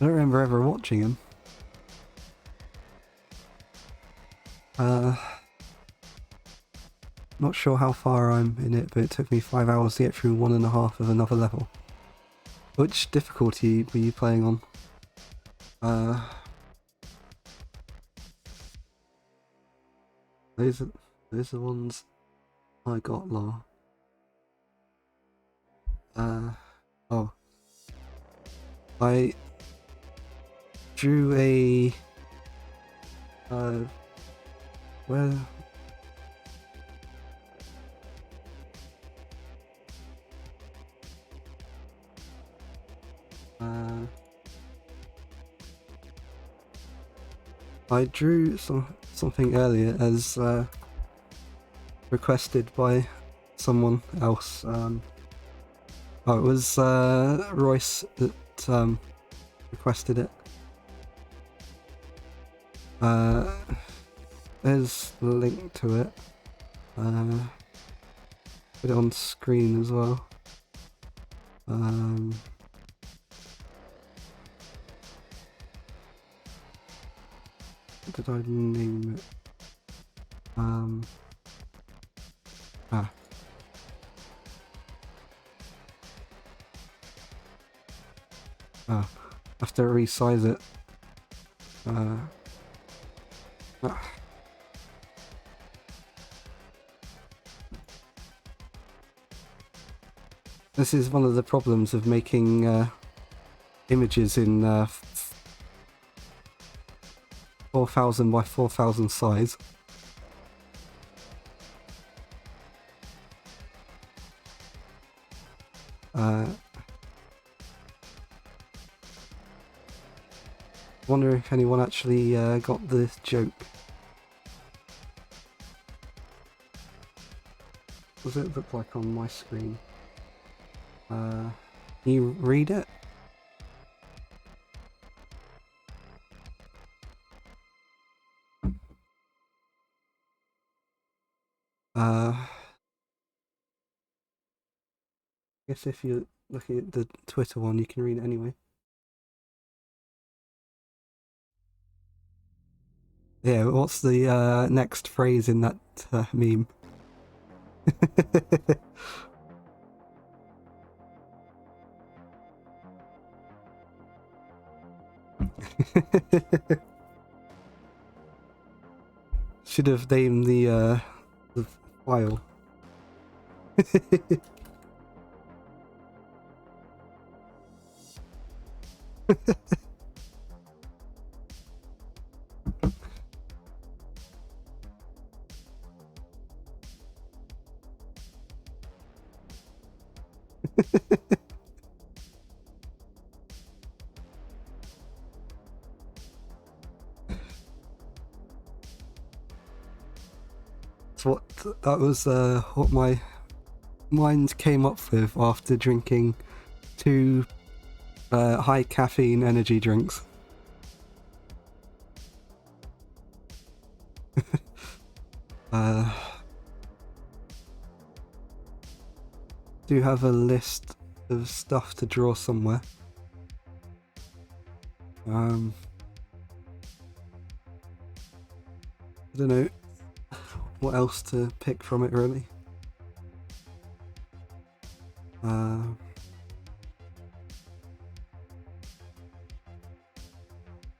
I don't remember ever watching him. Not sure how far I'm in it, but it took me 5 hours to get through 1.5 of another level. Which difficulty were you playing on? Those are the ones I got low. Oh. I drew a where I drew something earlier as requested by someone else. Oh, it was Royce that requested it. There's the link to it. Put it on screen as well. What did I name it? I have to resize it. This is one of the problems of making images in 4000 by 4000 size. Wonder if anyone actually got the joke. What does it look like on my screen? Can you read it? I guess if you're looking at the Twitter one, you can read it anyway. Yeah, what's the next phrase in that meme? Should have named the file. That was what my mind came up with after drinking 2 high caffeine energy drinks. Do have a list of stuff to draw somewhere. I don't know what else to pick from it really. I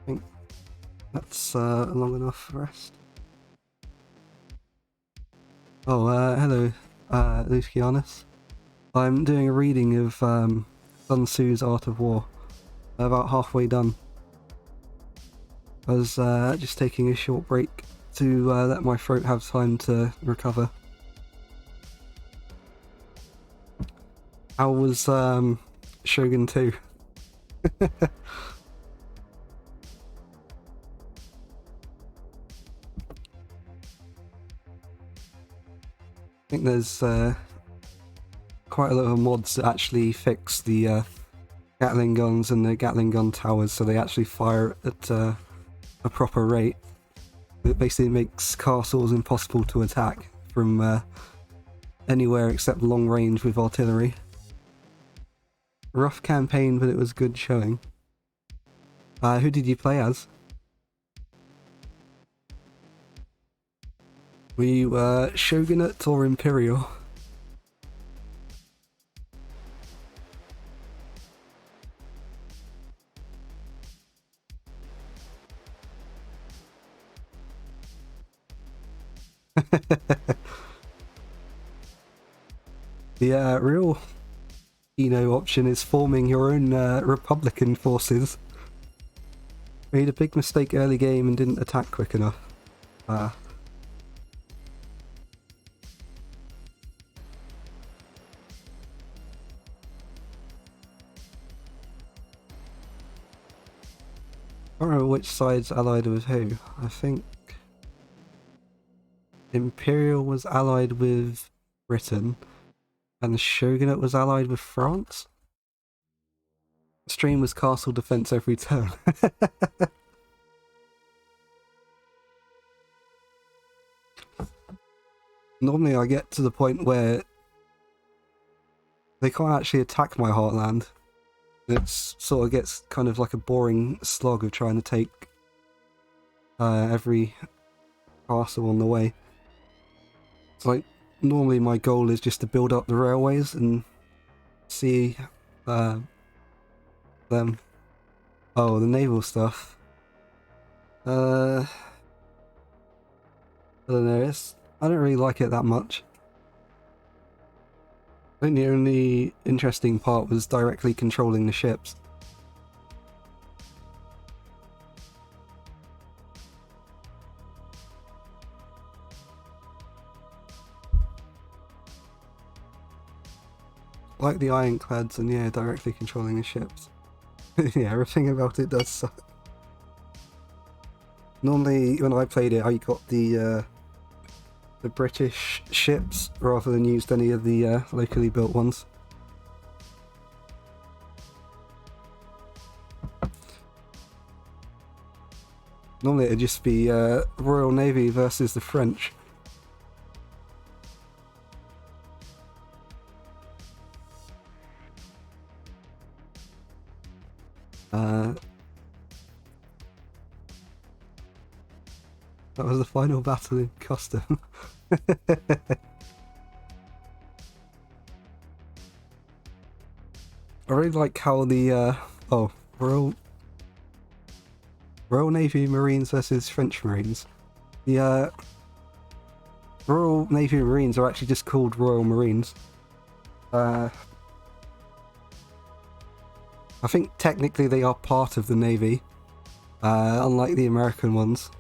think that's long enough for rest. Oh, hello, Lucianus. I'm doing a reading of Sun Tzu's Art of War. About halfway done. I was just taking a short break to let my throat have time to recover. How was Shogun 2? I think there's quite a lot of mods that actually fix the Gatling guns and the Gatling gun towers so they actually fire at a proper rate. It basically makes castles impossible to attack from anywhere except long range with artillery. Rough campaign, but it was good showing. Who did you play as? Were you Shogunate or Imperial? The real option is forming your own Republican forces. Made a big mistake early game and didn't attack quick enough. I don't know which side's allied with who. I think Imperial was allied with Britain and the Shogunate was allied with France. Stream was castle defense every turn. Normally I get to the point where they can't actually attack my heartland. It sort of gets kind of like a boring slog of trying to take every castle on the way. It's like, normally my goal is just to build up the railways and see them. Oh, the naval stuff. I don't know, I don't really like it that much. I think the only interesting part was directly controlling the ships. Like the ironclads and yeah, directly controlling the ships. Yeah, everything about it does suck. Normally, when I played it, I got the British ships rather than used any of the locally built ones. Normally it'd just be Royal Navy versus the French. That was the final battle in Custom. I really like how the Royal Navy Marines versus French Marines. The Royal Navy Marines are actually just called Royal Marines. I think technically they are part of the Navy, unlike the American ones.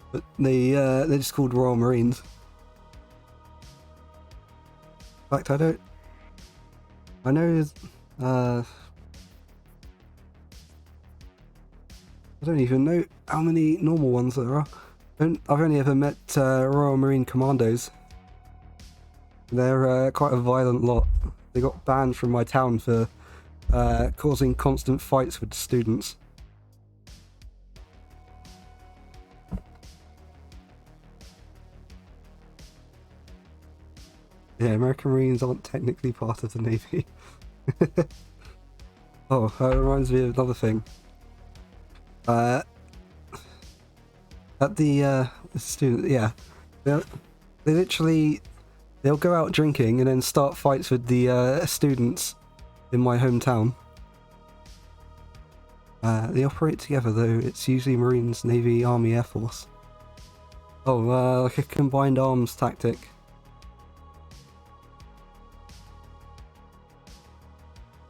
But they're just called Royal Marines. In fact, I know I don't even know how many normal ones there are. I've only ever met Royal Marine Commandos. They're quite a violent lot. They got banned from my town for causing constant fights with students. Yeah, American Marines aren't technically part of the Navy. Oh, that reminds me of another thing. At the student, yeah, they literally they'll go out drinking and then start fights with the students in my hometown. They operate together though. It's usually Marines, Navy, Army, Air Force. Oh, like a combined arms tactic.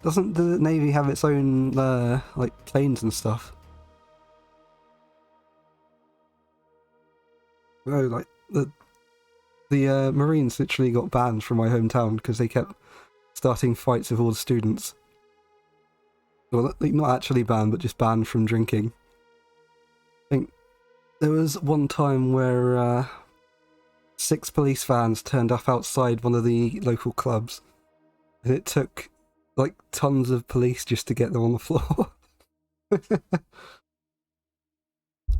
Doesn't the Navy have its own like planes and stuff? No, like the Marines literally got banned from my hometown because they kept starting fights with all the students. Well, like, not actually banned, but just banned from drinking. I think there was one time where 6 police vans turned up outside one of the local clubs, and it took like tons of police just to get them on the floor.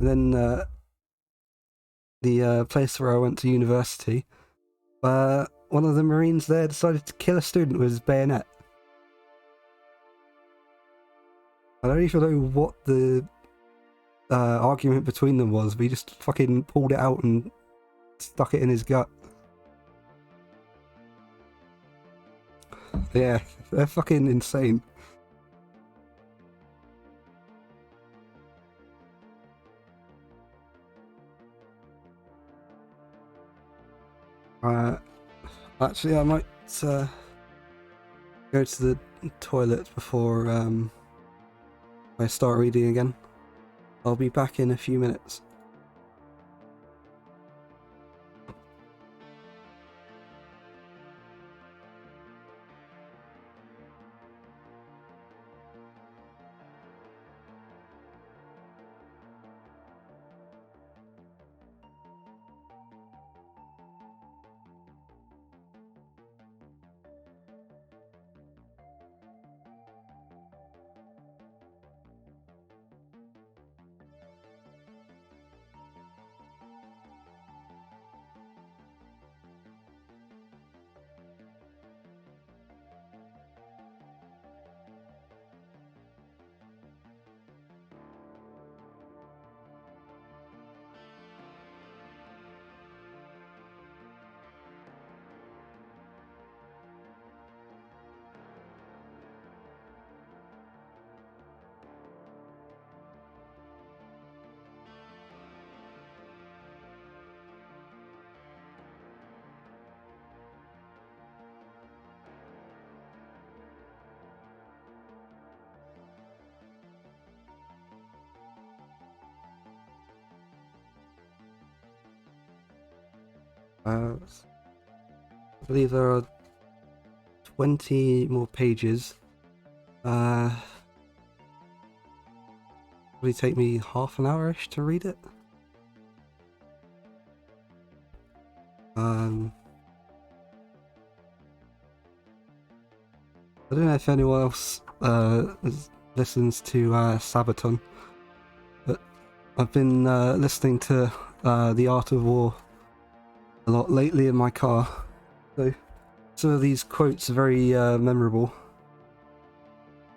And then the place where I went to university, one of the Marines there decided to kill a student with his bayonet. I don't even know what the argument between them was, but he just fucking pulled it out and stuck it in his gut. Yeah, they're fucking insane. Actually, I might go to the toilet before I start reading again. I'll be back in a few minutes. I believe there are 20 more pages. Probably take me half an hour-ish to read it. I don't know if anyone else listens to Sabaton, but I've been listening to The Art of War a lot lately in my car, so some of these quotes are very memorable.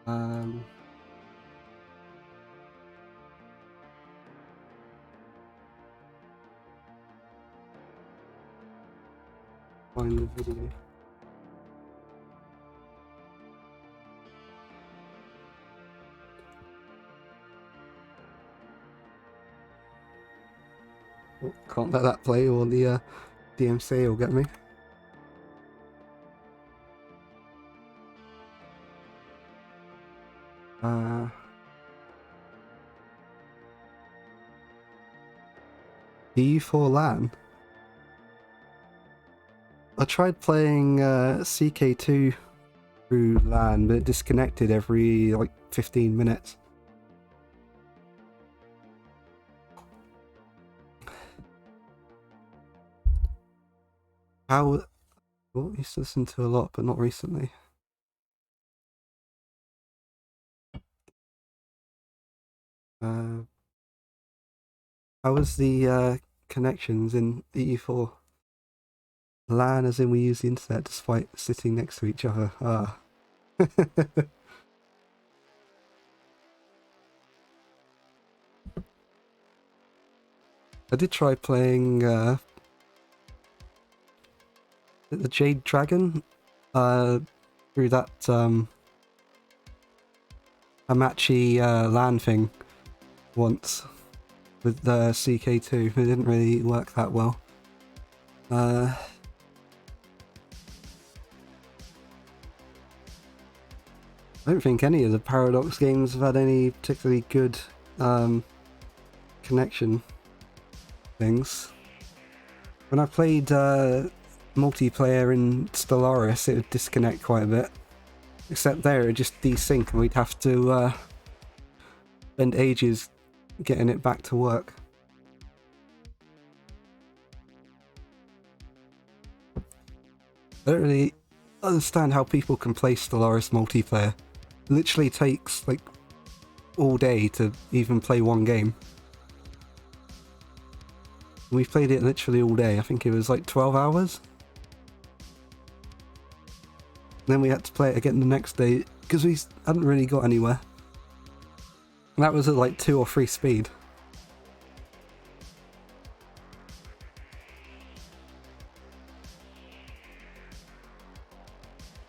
Find the video. Oh, can't let that play, or the DMCA will get me. E4 LAN. I tried playing CK2 through LAN, but it disconnected every like 15 minutes. How... Well, I used to listen to a lot, but not recently. How was the connections in EU4? LAN as in we use the internet despite sitting next to each other. Ah. I did try playing the Jade Dragon through that Hamachi LAN thing once with the CK2. It didn't really work that well. I don't think any of the Paradox games have had any particularly good connection things. When I played multiplayer in Stellaris, it would disconnect quite a bit. Except there, it would just desync and we'd have to spend ages getting it back to work. I don't really understand how people can play Stellaris multiplayer. It literally takes like all day to even play one game. We played it literally all day. I think it was like 12 hours. Then we had to play it again the next day because we hadn't really got anywhere. And that was at like 2 or 3 speed.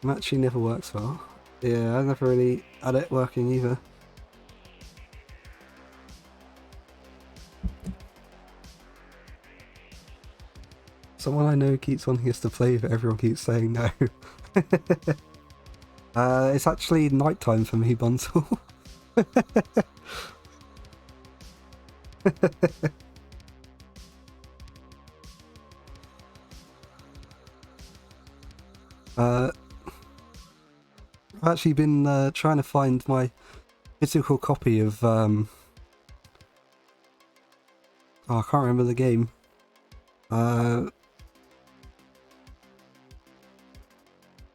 Matchy never works well. Yeah, I never really had it working either. Someone I know keeps wanting us to play, but everyone keeps saying no. It's actually nighttime for me, Bunzel. I've actually been trying to find my physical copy of oh, I can't remember the game.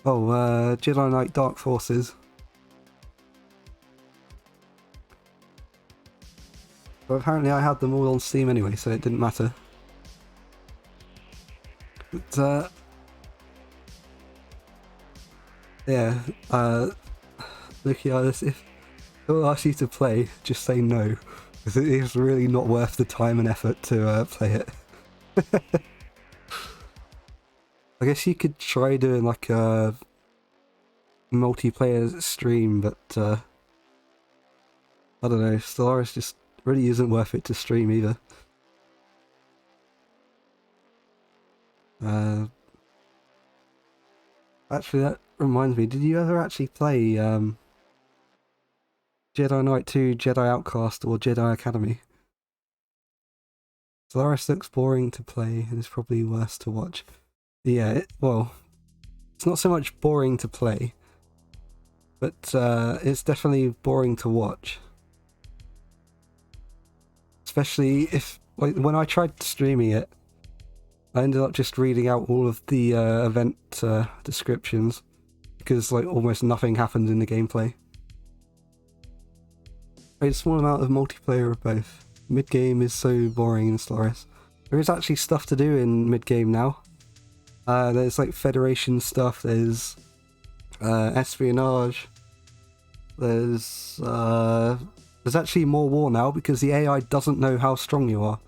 Jedi Knight Dark Forces. But apparently I had them all on Steam anyway, so it didn't matter. But, yeah, Lucianus, if they'll ask you to play, just say no. Because it is really not worth the time and effort to play it. I guess you could try doing like a multiplayer stream, but I don't know, Stellaris just really isn't worth it to stream either. Actually, that reminds me, did you ever actually play Jedi Knight 2, Jedi Outcast, or Jedi Academy? Stellaris looks boring to play and is probably worse to watch. Yeah, well, it's not so much boring to play, but it's definitely boring to watch. Especially if, like, when I tried streaming it, I ended up just reading out all of the event descriptions because like almost nothing happens in the gameplay. A small amount of multiplayer of both. Mid-game is so boring in Stellaris. There is actually stuff to do in mid-game now. There's like Federation stuff, there's espionage, there's actually more war now because the AI doesn't know how strong you are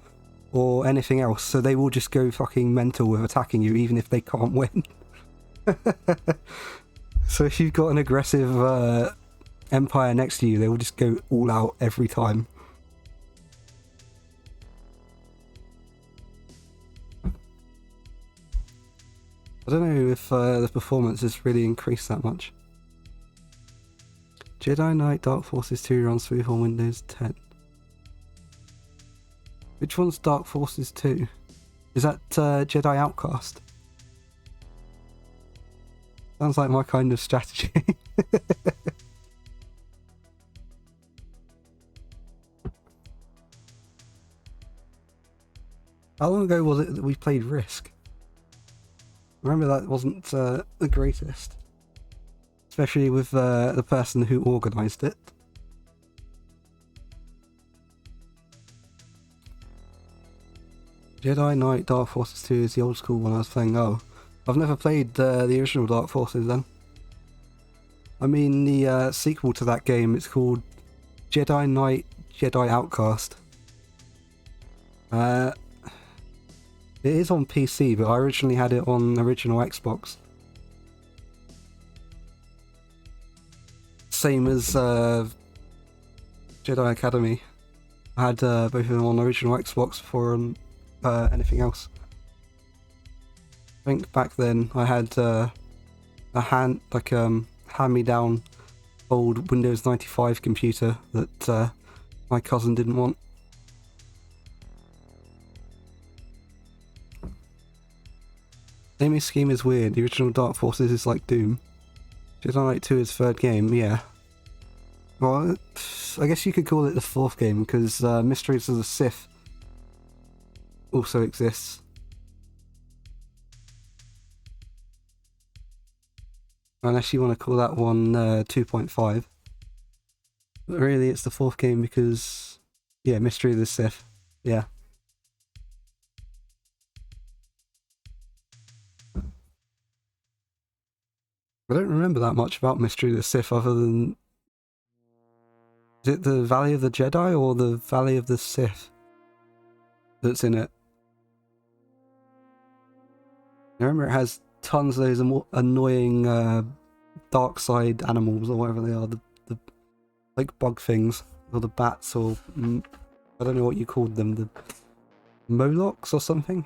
or anything else, so they will just go fucking mental with attacking you even if they can't win. So if you've got an aggressive empire next to you, they will just go all out every time. I don't know if the performance has really increased that much. Jedi Knight Dark Forces 2 runs smooth on Windows 10. Which one's Dark Forces 2? Is that Jedi Outcast? Sounds like my kind of strategy. How long ago was it that we played Risk? Remember, that wasn't the greatest. Especially with the person who organised it. Jedi Knight Dark Forces 2 is the old school one I was playing. Oh, I've never played the original Dark Forces then. I mean the sequel to that game, it's called Jedi Knight Jedi Outcast. It is on PC, but I originally had it on original Xbox. Same as Jedi Academy. I had both of them on original Xbox before anything else. I think back then I had a hand-me-down old Windows 95 computer that my cousin didn't want. Naming scheme is weird. The original Dark Forces is like Doom. Jedi Knight 2 is third game, yeah. Well, I guess you could call it the fourth game, because Mysteries of the Sith also exists. Unless you want to call that one 2.5. But really, it's the fourth game because, yeah, Mystery of the Sith, yeah. I don't remember that much about Mystery of the Sith other than... Is it the Valley of the Jedi or the Valley of the Sith that's in it? I remember it has tons of those annoying dark side animals or whatever they are, the like bug things, or the bats, or I don't know what you called them, the Molochs or something?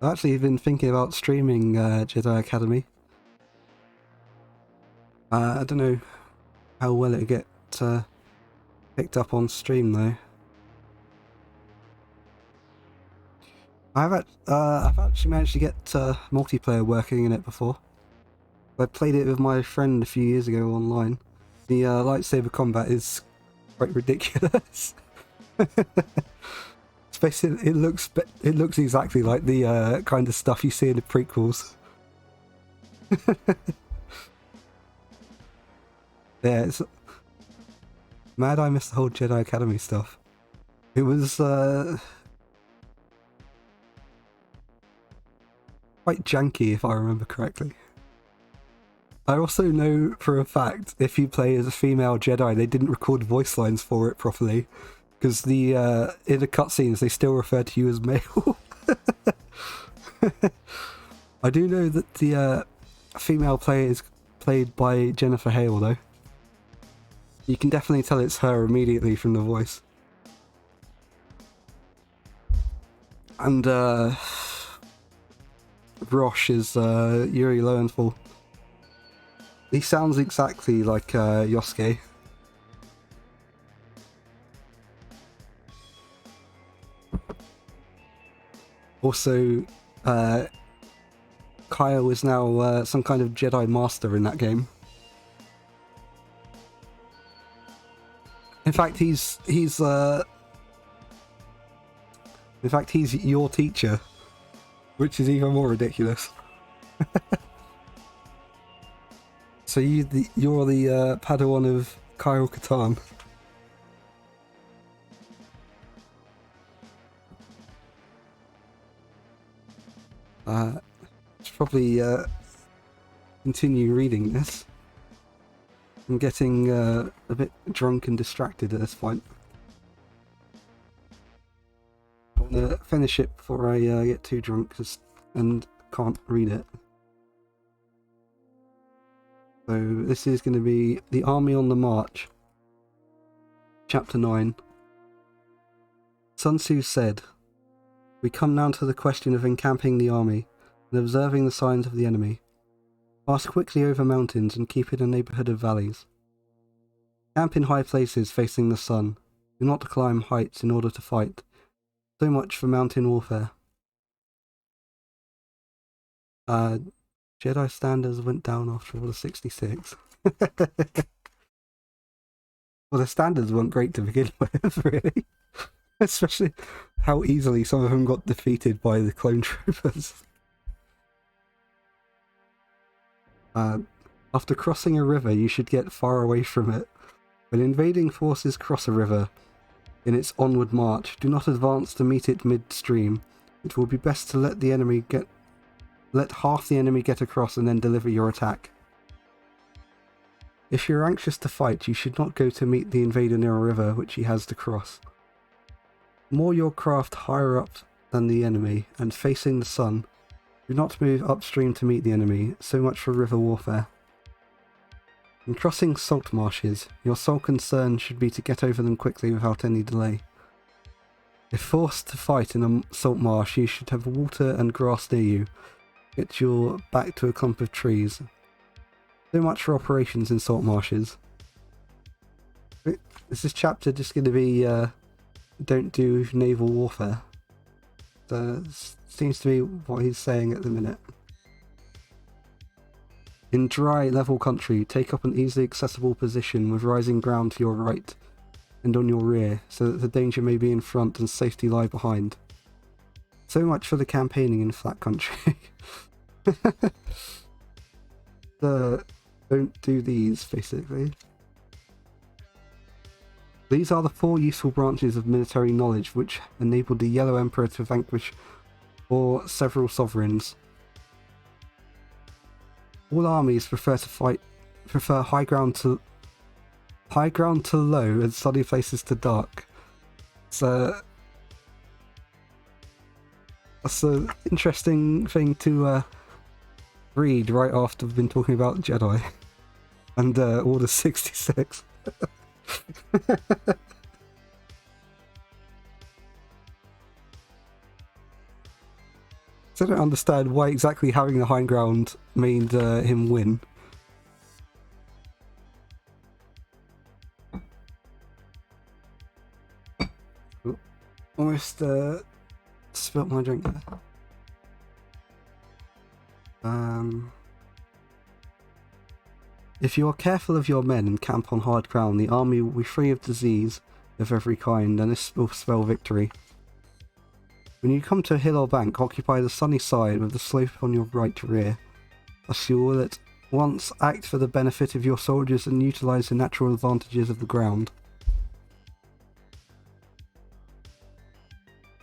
I've actually been thinking about streaming Jedi Academy. I don't know how well it'll get picked up on stream though. I've actually managed to get multiplayer working in it before. I played it with my friend a few years ago online. The lightsaber combat is quite ridiculous. It looks exactly like the kind of stuff you see in the prequels. Yeah, it's mad. I missed the whole Jedi Academy stuff. It was quite janky, if I remember correctly. I also know for a fact if you play as a female Jedi, they didn't record voice lines for it properly, because in the cutscenes they still refer to you as male. I do know that the female player is played by Jennifer Hale though. You can definitely tell it's her immediately from the voice. And Rosh is Yuri Lowenthal. He sounds exactly like Yosuke. Also, Kyle is now some kind of Jedi Master in that game. In fact, he's your teacher, which is even more ridiculous. So you're the Padawan of Kyle Katarn. Should probably continue reading this. I'm getting a bit drunk and distracted at this point. I want to finish it before I get too drunk and can't read it. So this is going to be The Army on the March, Chapter 9. Sun Tzu said, "We come now to the question of encamping the army and observing the signs of the enemy. Pass quickly over mountains and keep in a neighbourhood of valleys. Camp in high places facing the sun. Do not climb heights in order to fight. So much for mountain warfare." Jedi standards went down after Order 66. Well, the standards weren't great to begin with, really. Especially how easily some of them got defeated by the clone troopers. After crossing a river, you should get far away from it. When invading forces cross a river in its onward march, do not advance to meet it midstream. It will be best to let half the enemy get across and then deliver your attack. If you're anxious to fight, you should not go to meet the invader near a river which he has to cross. Moor your craft higher up than the enemy and facing the sun. Do not move upstream to meet the enemy. So much for river warfare. In crossing salt marshes, your sole concern should be to get over them quickly without any delay. If forced to fight in a salt marsh, you should have water and grass near you. Get your back to a clump of trees. So much for operations in salt marshes. Is this chapter just going to be don't do naval warfare? Seems to be what he's saying at the minute. In dry, level country, take up an easily accessible position with rising ground to your right and on your rear, so that the danger may be in front and safety lie behind. So much for the campaigning in flat country. Don't do these, basically. These are the 4 useful branches of military knowledge which enabled the Yellow Emperor to vanquish several sovereigns. All armies prefer high ground to low and sunny places to dark. So that's an interesting thing to read right after we've been talking about Jedi and Order 66. So I don't understand why exactly having the high ground made him win. Almost spilt my drink there. If you are careful of your men and camp on hard ground, the army will be free of disease of every kind, and this will spell victory. When you come to a hill or bank, occupy the sunny side with the slope on your right rear. Thus you will at once act for the benefit of your soldiers and utilise the natural advantages of the ground.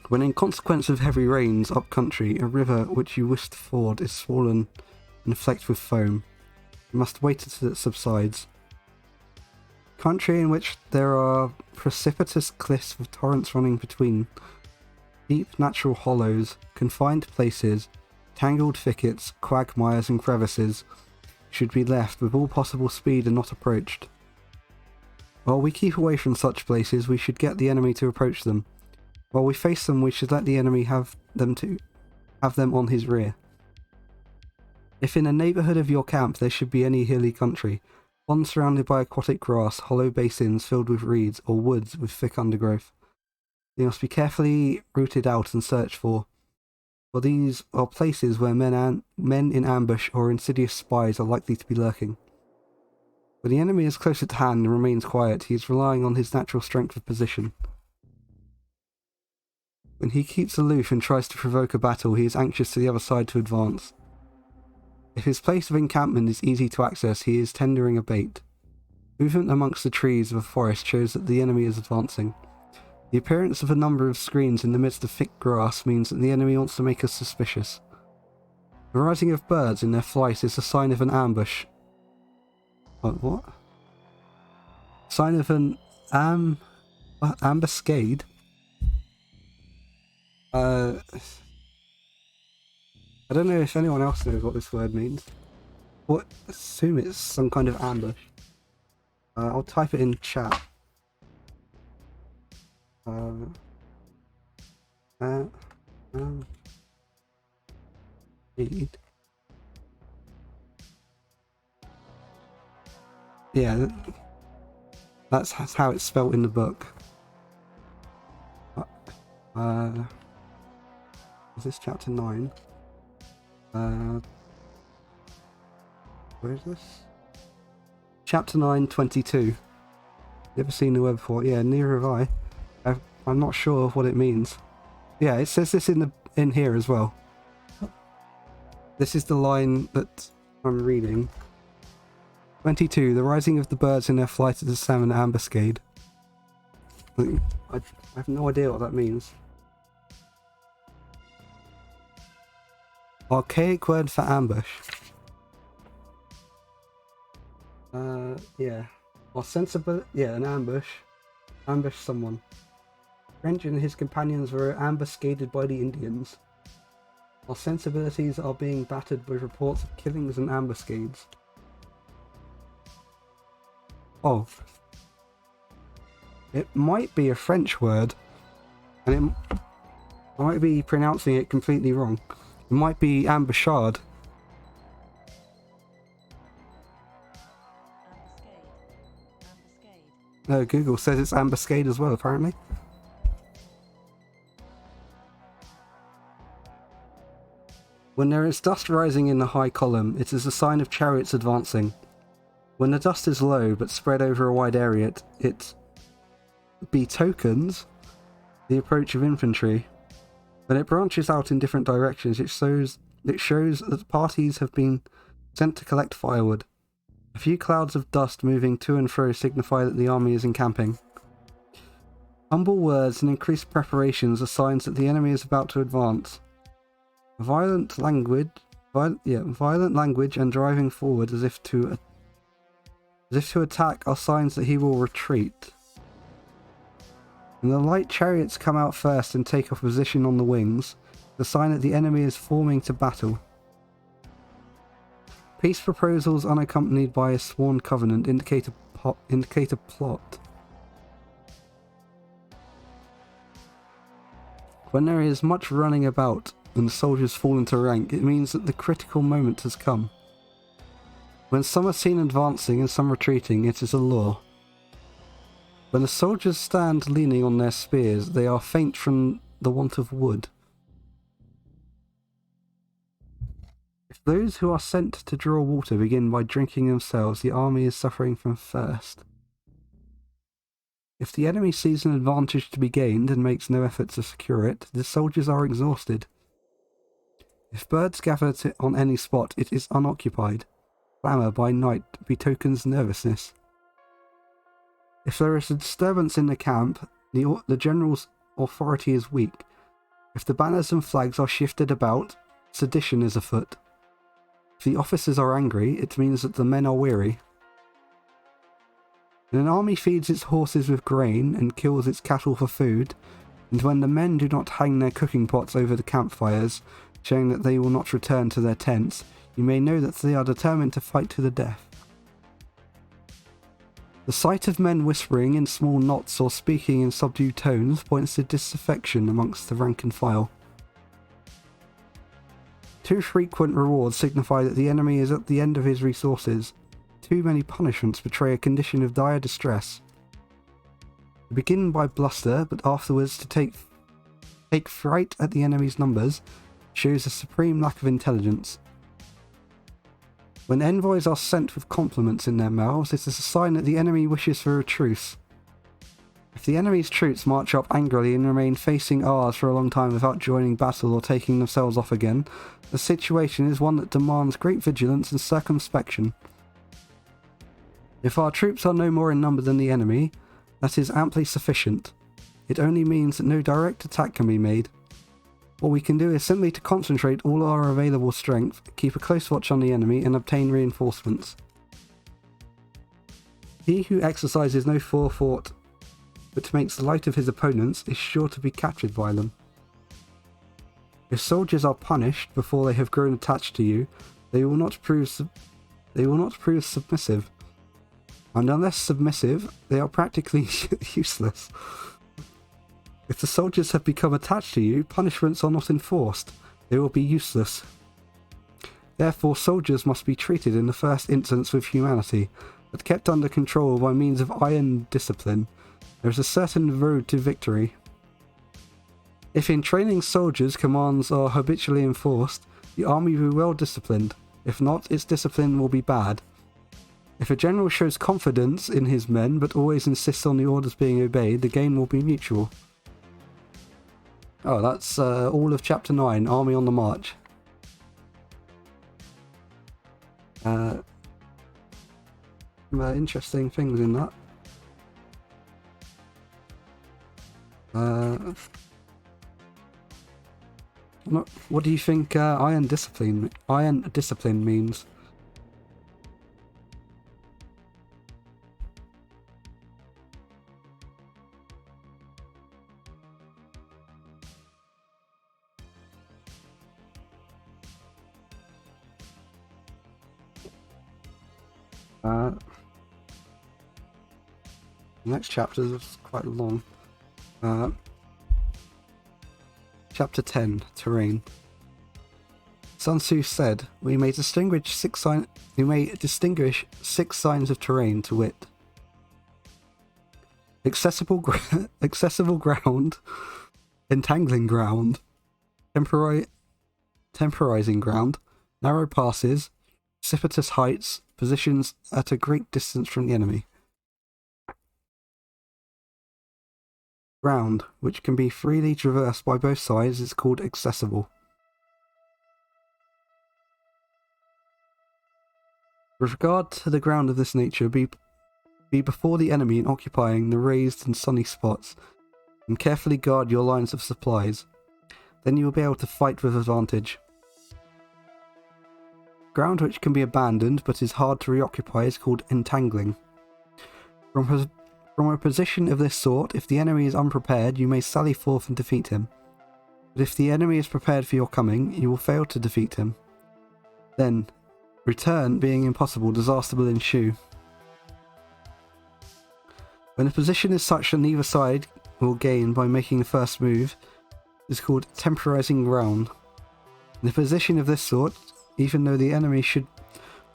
When in consequence of heavy rains up country, a river which you wish to ford is swollen and flecked with foam, you must wait until it subsides. Country in which there are precipitous cliffs with torrents running between, deep natural hollows, confined places, tangled thickets, quagmires and crevices should be left with all possible speed and not approached. While we keep away from such places, we should get the enemy to approach them. While we face them, we should let the enemy have them on his rear. If in the neighbourhood of your camp there should be any hilly country, one surrounded by aquatic grass, hollow basins filled with reeds, or woods with thick undergrowth, they must be carefully rooted out and searched for these are places where men in ambush or insidious spies are likely to be lurking. When the enemy is close at hand and remains quiet, he is relying on his natural strength of position. When he keeps aloof and tries to provoke a battle, he is anxious to the other side to advance. If his place of encampment is easy to access, he is tendering a bait. Movement amongst the trees of a forest shows that the enemy is advancing. The appearance of a number of screens in the midst of thick grass means that the enemy wants to make us suspicious. The rising of birds in their flight is a sign of an ambush. What? Sign of an ambuscade? I don't know if anyone else knows what this word means. Assume it's some kind of ambush. I'll type it in chat. Yeah, that's how it's spelled in the book. Is this chapter 9? Where is this? Chapter 9, 22. Never seen the word before. Yeah, neither have I. I'm not sure of what it means. Yeah, it says this in here as well. This is the line that I'm reading. 22. The rising of the birds in their flight at the salmon ambuscade. I have no idea what that means. Archaic word for ambush. Yeah. Or sensible. Yeah, an ambush. Ambush someone. French and his companions were ambuscaded by the Indians. Our sensibilities are being battered with reports of killings and ambuscades. Oh. It might be a French word, and I might be pronouncing it completely wrong. It might be ambushade. No, Google says it's ambuscade as well, apparently. When there is dust rising in the high column, it is a sign of chariots advancing. When the dust is low but spread over a wide area, it betokens the approach of infantry. When it branches out in different directions, it shows that parties have been sent to collect firewood. A few clouds of dust moving to and fro signify that the army is encamping. Humble words and increased preparations are signs that the enemy is about to advance. Violent language and driving forward as if to attack are signs that he will retreat. When the light chariots come out first and take up position on the wings, the sign that the enemy is forming to battle. Peace proposals unaccompanied by a sworn covenant indicate a plot. When there is much running about and the soldiers fall into rank, it means that the critical moment has come. When some are seen advancing and some retreating, it is a law. When the soldiers stand leaning on their spears, they are faint from the want of wood. If those who are sent to draw water begin by drinking themselves, the army is suffering from thirst. If the enemy sees an advantage to be gained and makes no effort to secure it, the soldiers are exhausted. If birds gather on any spot, it is unoccupied. Clamour by night betokens nervousness. If there is a disturbance in the camp, the general's authority is weak. If the banners and flags are shifted about, sedition is afoot. If the officers are angry, it means that the men are weary. When an army feeds its horses with grain and kills its cattle for food, and when the men do not hang their cooking pots over the campfires, showing that they will not return to their tents, you may know that they are determined to fight to the death. The sight of men whispering in small knots or speaking in subdued tones points to disaffection amongst the rank and file. Too frequent rewards signify that the enemy is at the end of his resources. Too many punishments betray a condition of dire distress. To begin by bluster, but afterwards to take fright at the enemy's numbers, shows a supreme lack of intelligence. When envoys are sent with compliments in their mouths, it is a sign that the enemy wishes for a truce. If the enemy's troops march up angrily and remain facing ours for a long time without joining battle or taking themselves off again, the situation is one that demands great vigilance and circumspection. If our troops are no more in number than the enemy, that is amply sufficient. It only means that no direct attack can be made. What we can do is simply to concentrate all our available strength, keep a close watch on the enemy, and obtain reinforcements. He who exercises no forethought but makes light of his opponents is sure to be captured by them. If soldiers are punished before they have grown attached to you, they will not prove submissive. And unless submissive, they are practically useless. If the soldiers have become attached to you, punishments are not enforced. They will be useless. Therefore, soldiers must be treated in the first instance with humanity, but kept under control by means of iron discipline. There is a certain road to victory. If in training soldiers commands are habitually enforced, the army will be well disciplined. If not, its discipline will be bad. If a general shows confidence in his men but always insists on the orders being obeyed, the gain will be mutual. Oh, that's all of Chapter 9, Army on the March. Interesting things in that. What do you think iron discipline means? The next chapter is quite long. Chapter 10, Terrain. Sun Tzu said, "We may distinguish six signs of terrain, to wit: accessible ground, entangling ground, temporizing ground, narrow passes, precipitous heights, positions at a great distance from the enemy." Ground, which can be freely traversed by both sides, is called accessible. With regard to the ground of this nature, be before the enemy in occupying the raised and sunny spots, and carefully guard your lines of supplies. Then you will be able to fight with advantage. Ground which can be abandoned but is hard to reoccupy is called entangling. From a position of this sort, if the enemy is unprepared, you may sally forth and defeat him. But if the enemy is prepared for your coming, you will fail to defeat him. Then, return being impossible, disaster will ensue. When the position is such that neither side will gain by making the first move, it is called temporizing ground. In a position of this sort, even though the enemy should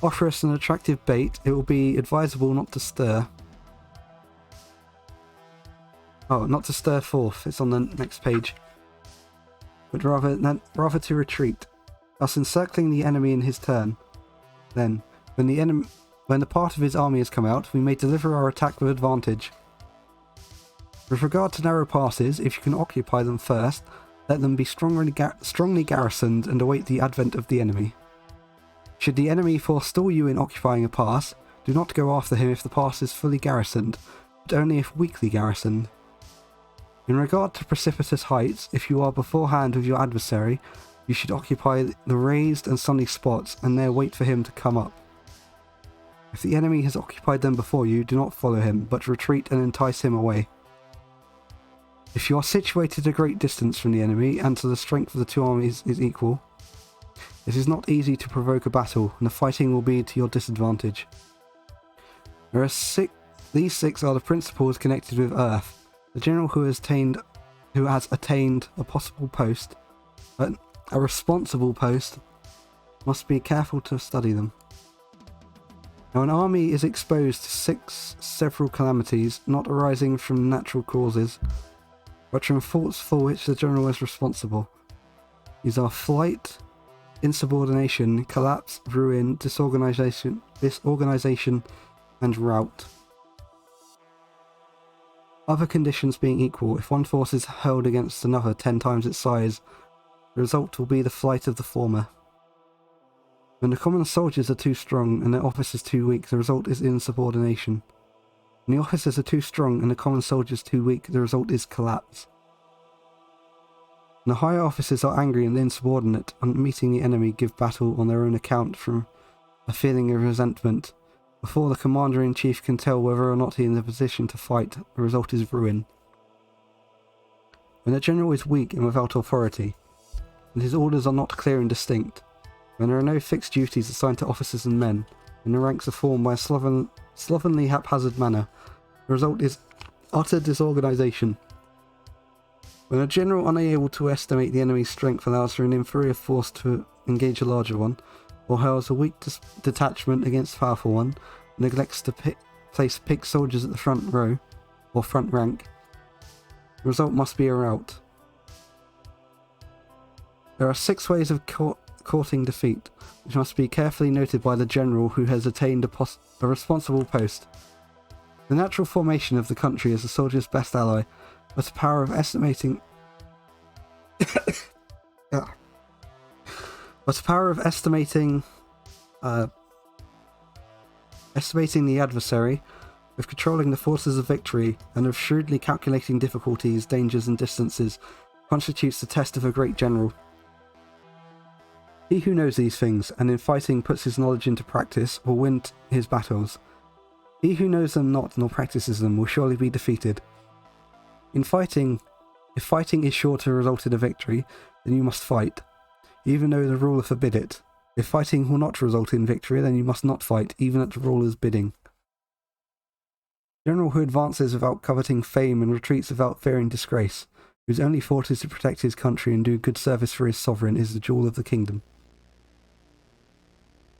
offer us an attractive bait, it will be advisable not to stir. Oh, not to stir forth, it's on the next page. But rather to retreat, thus encircling the enemy in his turn. Then, when the part of his army has come out, we may deliver our attack with advantage. With regard to narrow passes, if you can occupy them first, let them be strongly garrisoned and await the advent of the enemy. Should the enemy forestall you in occupying a pass, do not go after him if the pass is fully garrisoned, but only if weakly garrisoned. In regard to precipitous heights, if you are beforehand with your adversary, you should occupy the raised and sunny spots and there wait for him to come up. If the enemy has occupied them before you, do not follow him, but retreat and entice him away. If you are situated a great distance from the enemy, and to the strength of the two armies is equal, it is not easy to provoke a battle, and the fighting will be to your disadvantage. These six are the principles connected with earth. The general who has attained a possible post, but a responsible post, must be careful to study them. Now, an army is exposed to six several calamities, not arising from natural causes, but from faults for which the general is responsible. These are flight, insubordination, collapse, ruin, disorganization, and rout. Other conditions being equal, if one force is hurled against another 10 times its size, the result will be the flight of the former. When the common soldiers are too strong and their officers too weak, the result is insubordination. When the officers are too strong and the common soldiers too weak, the result is collapse. When the higher officers are angry and insubordinate, on meeting the enemy give battle on their own account from a feeling of resentment. Before the commander-in-chief can tell whether or not he is in a position to fight, the result is ruin. When the general is weak and without authority, and his orders are not clear and distinct, when there are no fixed duties assigned to officers and men, and the ranks are formed by a slovenly haphazard manner, the result is utter disorganization. When a general unable to estimate the enemy's strength allows for an inferior force to engage a larger one, or hurls a weak detachment against a powerful one, neglects to place picked soldiers at the front row, or front rank, the result must be a rout. There are six ways of courting defeat, which must be carefully noted by the general who has attained a responsible post. The natural formation of the country is the soldier's best ally, but the power of estimating estimating the adversary, of controlling the forces of victory, and of shrewdly calculating difficulties, dangers, and distances, constitutes the test of a great general. He who knows these things, and in fighting puts his knowledge into practice, will win his battles. He who knows them not nor practices them will surely be defeated. If fighting is sure to result in a victory, then you must fight, even though the ruler forbid it. If fighting will not result in victory, then you must not fight, even at the ruler's bidding. The general who advances without coveting fame and retreats without fearing disgrace, whose only thought is to protect his country and do good service for his sovereign, is the jewel of the kingdom.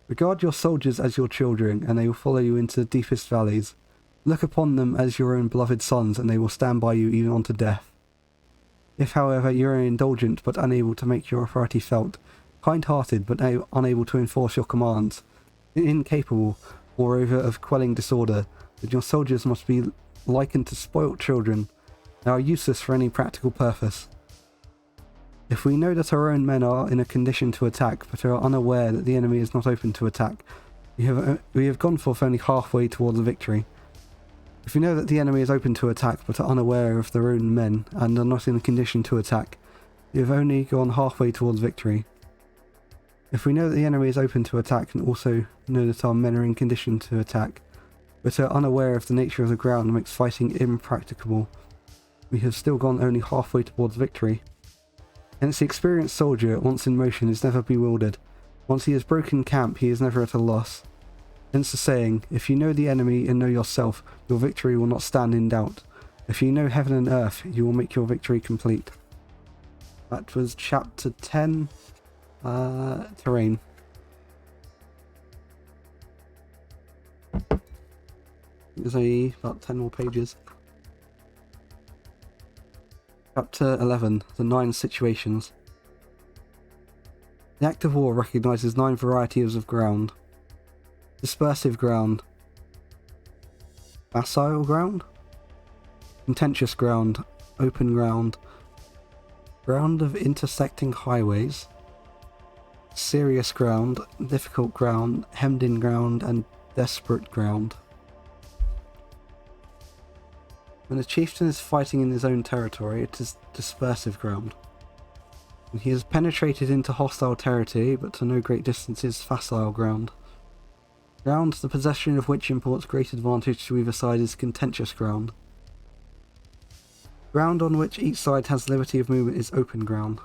Regard your soldiers as your children, and they will follow you into the deepest valleys. Look upon them as your own beloved sons, and they will stand by you even unto death. If, however, you are indulgent but unable to make your authority felt, kind-hearted but unable to enforce your commands, incapable, moreover, of quelling disorder, then your soldiers must be likened to spoilt children, and are useless for any practical purpose. If we know that our own men are in a condition to attack, but are unaware that the enemy is not open to attack, we have gone forth only halfway towards a victory. If we know that the enemy is open to attack, but are unaware of their own men, and are not in a condition to attack, we have only gone halfway towards victory. If we know that the enemy is open to attack, and also know that our men are in condition to attack, but are unaware of the nature of the ground and makes fighting impracticable, we have still gone only halfway towards victory. Hence the experienced soldier, once in motion, is never bewildered. Once he has broken camp, he is never at a loss. Hence the saying, if you know the enemy and know yourself, your victory will not stand in doubt. If you know heaven and earth, you will make your victory complete. That was chapter 10, Terrain. There's about 10 more pages. Chapter 11, The 9 Situations. The Act of War recognises 9 varieties of ground. Dispersive ground. Facile ground. Contentious ground. Open ground. Ground of intersecting highways. Serious ground. Difficult ground. Hemmed-in ground. And desperate ground. When a chieftain is fighting in his own territory, it is dispersive ground. When he has penetrated into hostile territory, but to no great distance, is facile ground. Ground, the possession of which imports great advantage to either side, is contentious ground. Ground on which each side has liberty of movement is open ground.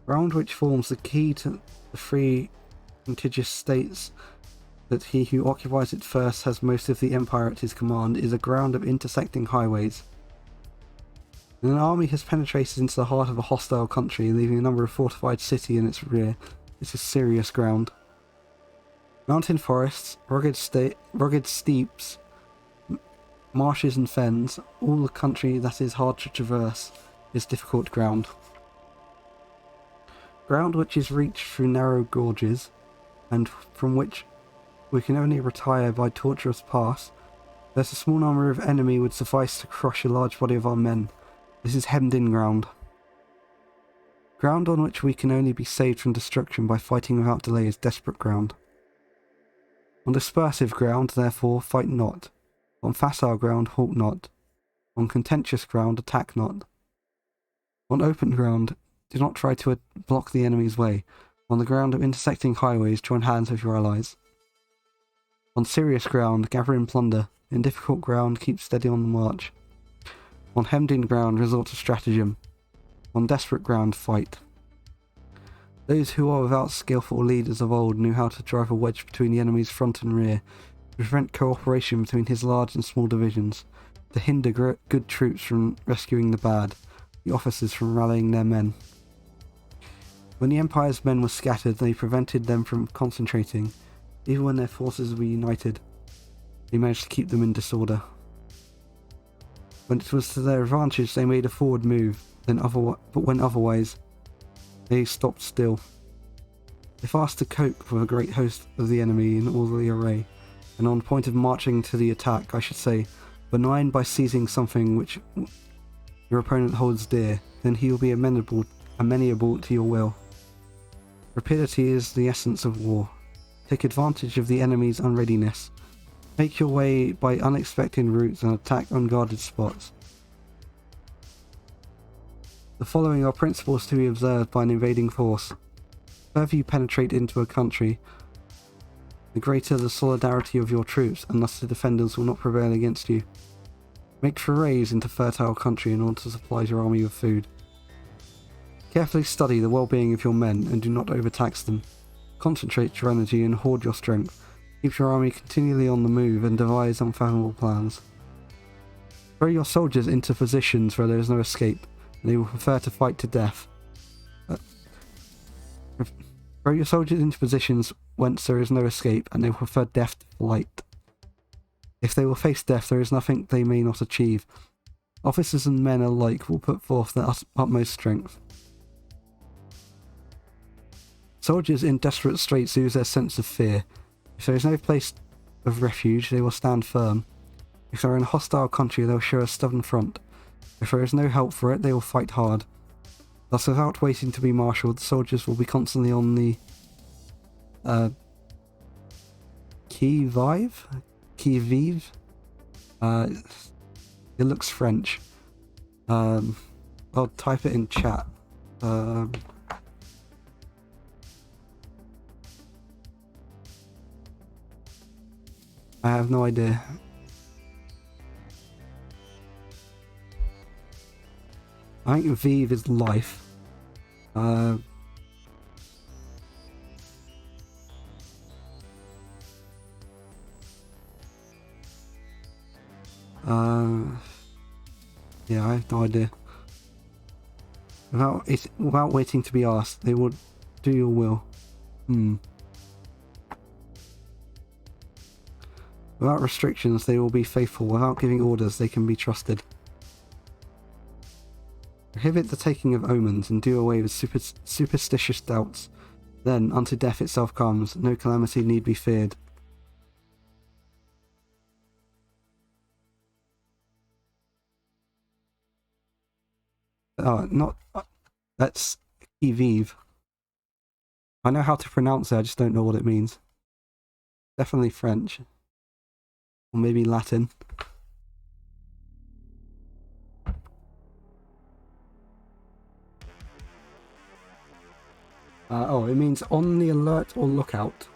Ground which forms the key to the free contiguous states, that he who occupies it first has most of the empire at his command, is a ground of intersecting highways. When an army has penetrated into the heart of a hostile country, leaving a number of fortified cities in its rear, this is serious ground. Mountain forests, rugged steeps, marshes and fens, all the country that is hard to traverse, is difficult ground. Ground which is reached through narrow gorges, and from which we can only retire by tortuous paths, that a small number of enemy would suffice to crush a large body of our men. This is hemmed-in ground. Ground on which we can only be saved from destruction by fighting without delay is desperate ground. On dispersive ground, therefore, fight not. On facile ground, halt not. On contentious ground, attack not. On open ground, do not try to block the enemy's way. On the ground of intersecting highways, join hands with your allies. On serious ground, gather in plunder. In difficult ground, keep steady on the march. On hemmed-in ground, resort to stratagem. On desperate ground, fight. Those who are without skillful leaders of old knew how to drive a wedge between the enemy's front and rear, to prevent cooperation between his large and small divisions, to hinder good troops from rescuing the bad, the officers from rallying their men. When the Empire's men were scattered, they prevented them from concentrating. Even when their forces were united, they managed to keep them in disorder. When it was to their advantage, they made a forward move, but when otherwise, they stopped still. If asked to cope with a great host of the enemy in orderly array, and on point of marching to the attack, I should say, benign by seizing something which your opponent holds dear, then he will be amenable to your will. Rapidity is the essence of war. Take advantage of the enemy's unreadiness. Make your way by unexpected routes and attack unguarded spots. The following are principles to be observed by an invading force. The further you penetrate into a country, the greater the solidarity of your troops, and thus the defenders will not prevail against you. Make forays into fertile country in order to supply your army with food. Carefully study the well-being of your men and do not overtax them. Concentrate your energy and hoard your strength. Keep your army continually on the move and devise unfathomable plans. Throw your soldiers into positions where there is no escape, and they will prefer to fight to death. Throw your soldiers into positions whence there is no escape, and they will prefer death to flight. If they will face death, there is nothing they may not achieve. Officers and men alike will put forth their utmost strength. Soldiers in desperate straits lose their sense of fear. If there is no place of refuge, they will stand firm. If they are in a hostile country, they will show a stubborn front. If there is no help for it, they will fight hard. Thus, without waiting to be marshalled, the soldiers will be constantly on the qui vive. It looks French. I'll type it in chat. I have no idea. I think vive is life. Yeah, I have no idea. Without waiting to be asked, they will do your will. Without restrictions, they will be faithful. Without giving orders, they can be trusted. Prohibit the taking of omens and do away with superstitious doubts. Then, unto death itself comes. No calamity need be feared. That's qui vive. I know how to pronounce it, I just don't know what it means. Definitely French. Or maybe Latin. It means on the alert or lookout.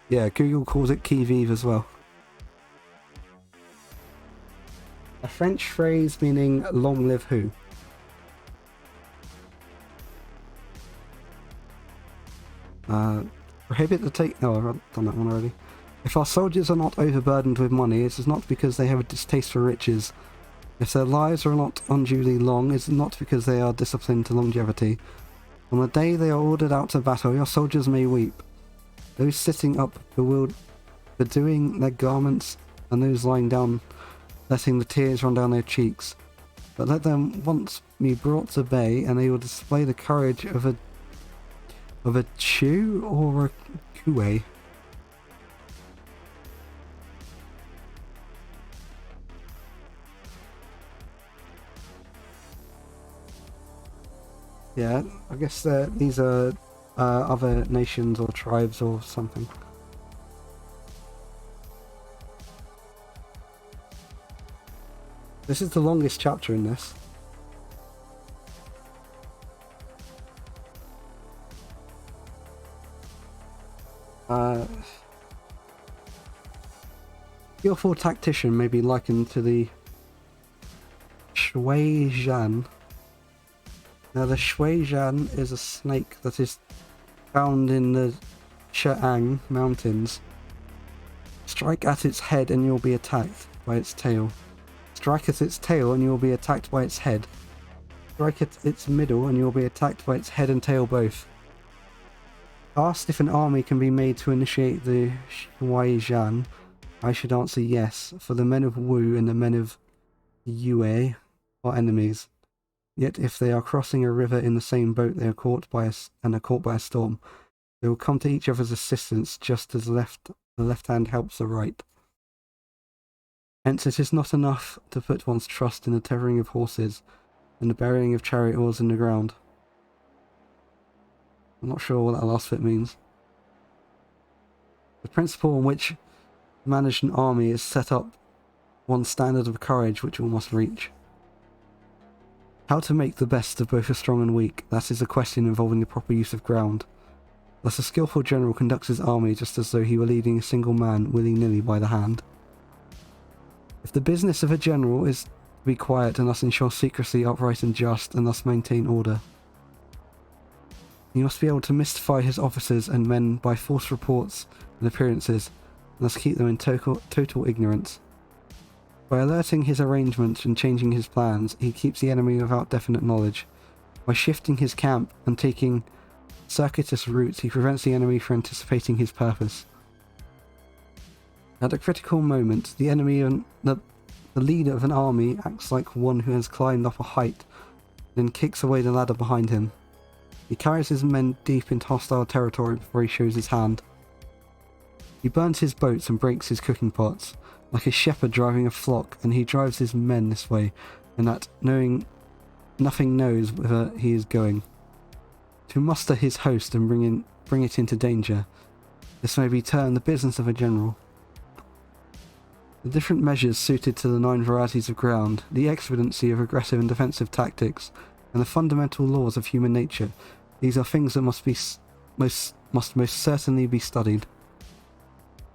Yeah, Google calls it qui vive as well. A French phrase meaning long live who? Prohibit the take... No, I've done that one already. If our soldiers are not overburdened with money, it is not because they have a distaste for riches. If their lives are not unduly long, it is not because they are disciplined to longevity. On the day they are ordered out to battle, your soldiers may weep. Those sitting up bedewing their garments, and those lying down, letting the tears run down their cheeks. But let them once be brought to bay, and they will display the courage of a Chew or a Kuei. Yeah, I guess these are other nations or tribes or something. This is the longest chapter in this. Skillful tactician may be likened to the Shui Zhan. Now the Shui Zhan is a snake that is found in the Cheang Mountains. Strike at its head and you'll be attacked by its tail. Strike at its tail and you'll be attacked by its head. Strike at its middle and you'll be attacked by its head and tail both. Asked if an army can be made to initiate the Shui Zhan, I should answer yes, for the men of Wu and the men of Yue are enemies. Yet if they are crossing a river in the same boat, they are caught by a storm. They will come to each other's assistance, just as the left hand helps the right. Hence it is not enough to put one's trust in the tethering of horses and the burying of chariot oars in the ground. I'm not sure what that last bit means. The principle on which to manage an army is set up one standard of courage which all must reach. How to make the best of both the strong and weak, that is a question involving the proper use of ground. Thus a skillful general conducts his army just as though he were leading a single man willy-nilly by the hand. If the business of a general is to be quiet and thus ensure secrecy, upright and just, and thus maintain order, he must be able to mystify his officers and men by false reports and appearances, and thus keep them in total ignorance. By alerting his arrangements and changing his plans, he keeps the enemy without definite knowledge. By shifting his camp and taking circuitous routes, he prevents the enemy from anticipating his purpose. At a critical moment, the enemy and the leader of an army acts like one who has climbed up a height, and then kicks away the ladder behind him. He carries his men deep into hostile territory before he shows his hand. He burns his boats and breaks his cooking pots, like a shepherd driving a flock, and he drives his men this way, and that nothing knows whither he is going. To muster his host and bring it into danger, this may be termed the business of a general. The different measures suited to the 9 varieties of ground, the expediency of aggressive and defensive tactics, and the fundamental laws of human nature, these are things that must most certainly be studied.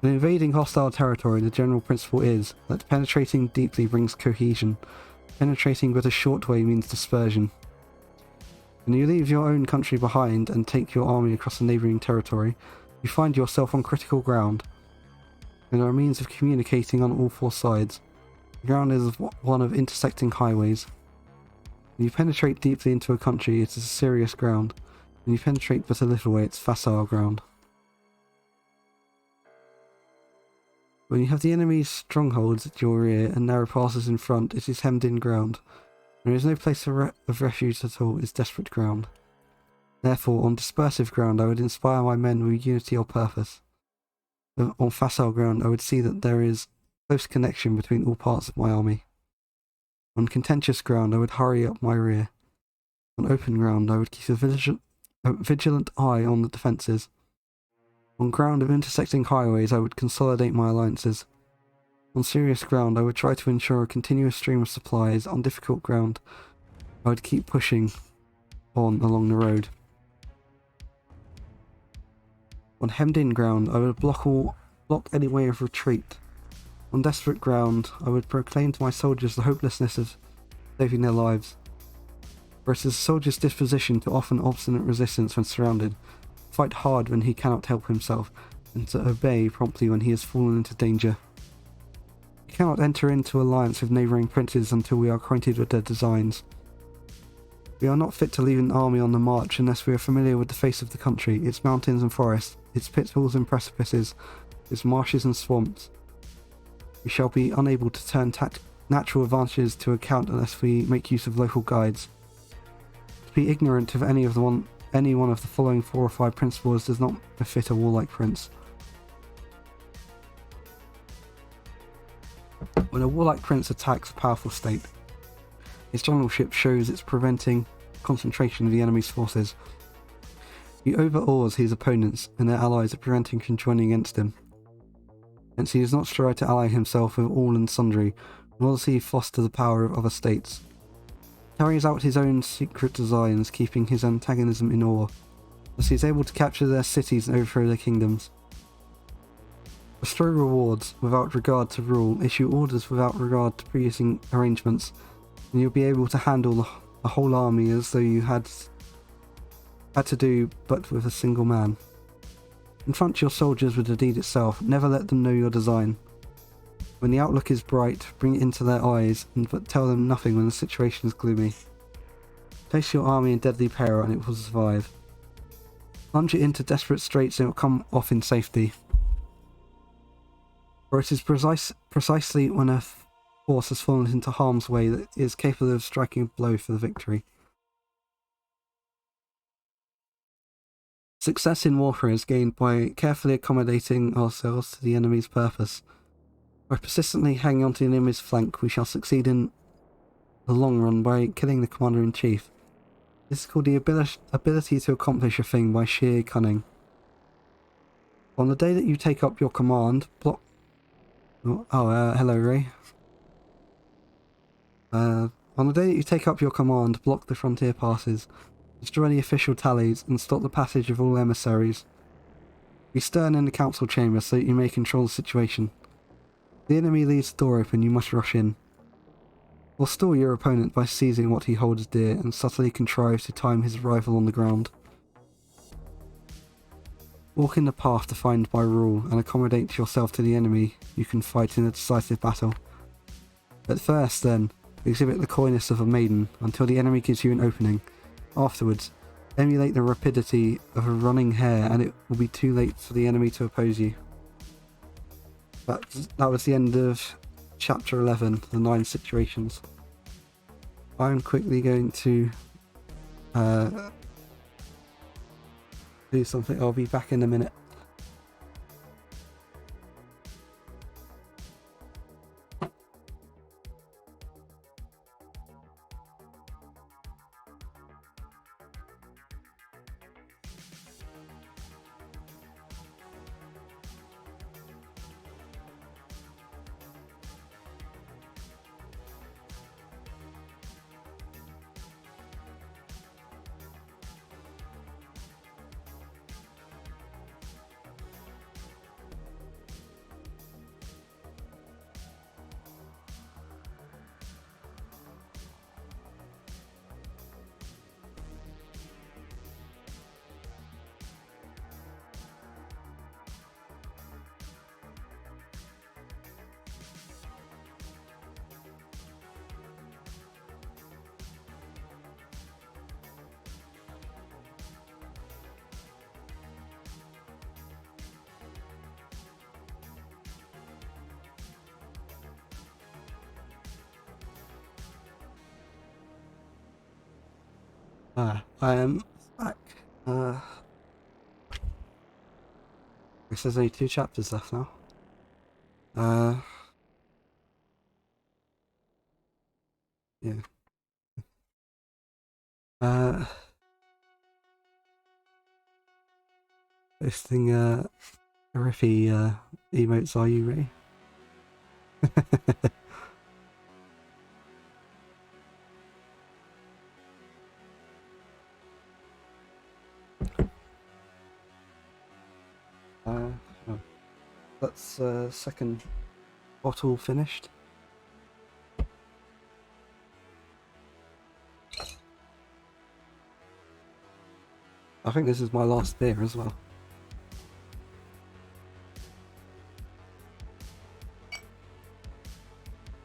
In invading hostile territory, the general principle is that penetrating deeply brings cohesion. Penetrating but a short way means dispersion. When you leave your own country behind and take your army across a neighbouring territory, you find yourself on critical ground. And there are means of communicating on all 4 sides. The ground is one of intersecting highways. When you penetrate deeply into a country, it is a serious ground. When you penetrate but a little way, it's facile ground. When you have the enemy's strongholds at your rear and narrow passes in front, it is hemmed-in ground. There is no place of refuge at all, it's desperate ground. Therefore, on dispersive ground, I would inspire my men with unity or purpose. On facile ground, I would see that there is close connection between all parts of my army. On contentious ground, I would hurry up my rear. On open ground, I would keep a vigilant eye on the defences. On ground of intersecting highways, I would consolidate my alliances. On serious ground, I would try to ensure a continuous stream of supplies. On difficult ground, I would keep pushing on along the road. On hemmed-in ground, I would block any way of retreat. On desperate ground, I would proclaim to my soldiers the hopelessness of saving their lives. For it is a soldier's disposition to offer obstinate resistance when surrounded, fight hard when he cannot help himself, and to obey promptly when he has fallen into danger. We cannot enter into alliance with neighbouring princes until we are acquainted with their designs. We are not fit to leave an army on the march unless we are familiar with the face of the country, its mountains and forests, its pitfalls and precipices, its marshes and swamps. We shall be unable to turn natural advantages to account unless we make use of local guides. To be ignorant of any one of the following 4 or 5 principles does not befit a warlike prince. When a warlike prince attacks a powerful state, his generalship shows its preventing concentration of the enemy's forces. He overawes his opponents and their allies are preventing from joining against him. Hence he does not strive to ally himself with all and sundry, nor does he foster the power of other states. He carries out his own secret designs, keeping his antagonism in awe. Thus he is able to capture their cities and overthrow their kingdoms. Bestow rewards without regard to rule, issue orders without regard to previous arrangements, and you'll be able to handle a whole army as though you had to do but with a single man. Confront your soldiers with the deed itself, never let them know your design. When the outlook is bright, bring it into their eyes, but tell them nothing when the situation is gloomy. Place your army in deadly peril and it will survive. Plunge it into desperate straits and it will come off in safety. For it is precisely when a force has fallen into harm's way that it is capable of striking a blow for the victory. Success in warfare is gained by carefully accommodating ourselves to the enemy's purpose. By persistently hanging on to the enemy's flank, we shall succeed in the long run by killing the commander-in-chief. This is called the ability to accomplish a thing by sheer cunning. On the day that you take up your command, block... hello, Ray. On the day that you take up your command, block the frontier passes, destroy the official tallies, and stop the passage of all emissaries. Be stern in the council chamber so that you may control the situation. If the enemy leaves the door open, you must rush in. Forestall your opponent by seizing what he holds dear and subtly contrive to time his arrival on the ground. Walk in the path defined by rule and accommodate yourself to the enemy you can fight in a decisive battle. At first, then, exhibit the coyness of a maiden until the enemy gives you an opening. Afterwards, emulate the rapidity of a running hare and it will be too late for the enemy to oppose you. That was the end of Chapter 11, the 9 situations. I'm quickly going to do something. I'll be back in a minute. I am back. I guess there's only 2 chapters left now. Yeah. Posting Riffy emotes, are you ready? That's second bottle finished. I think this is my last beer as well.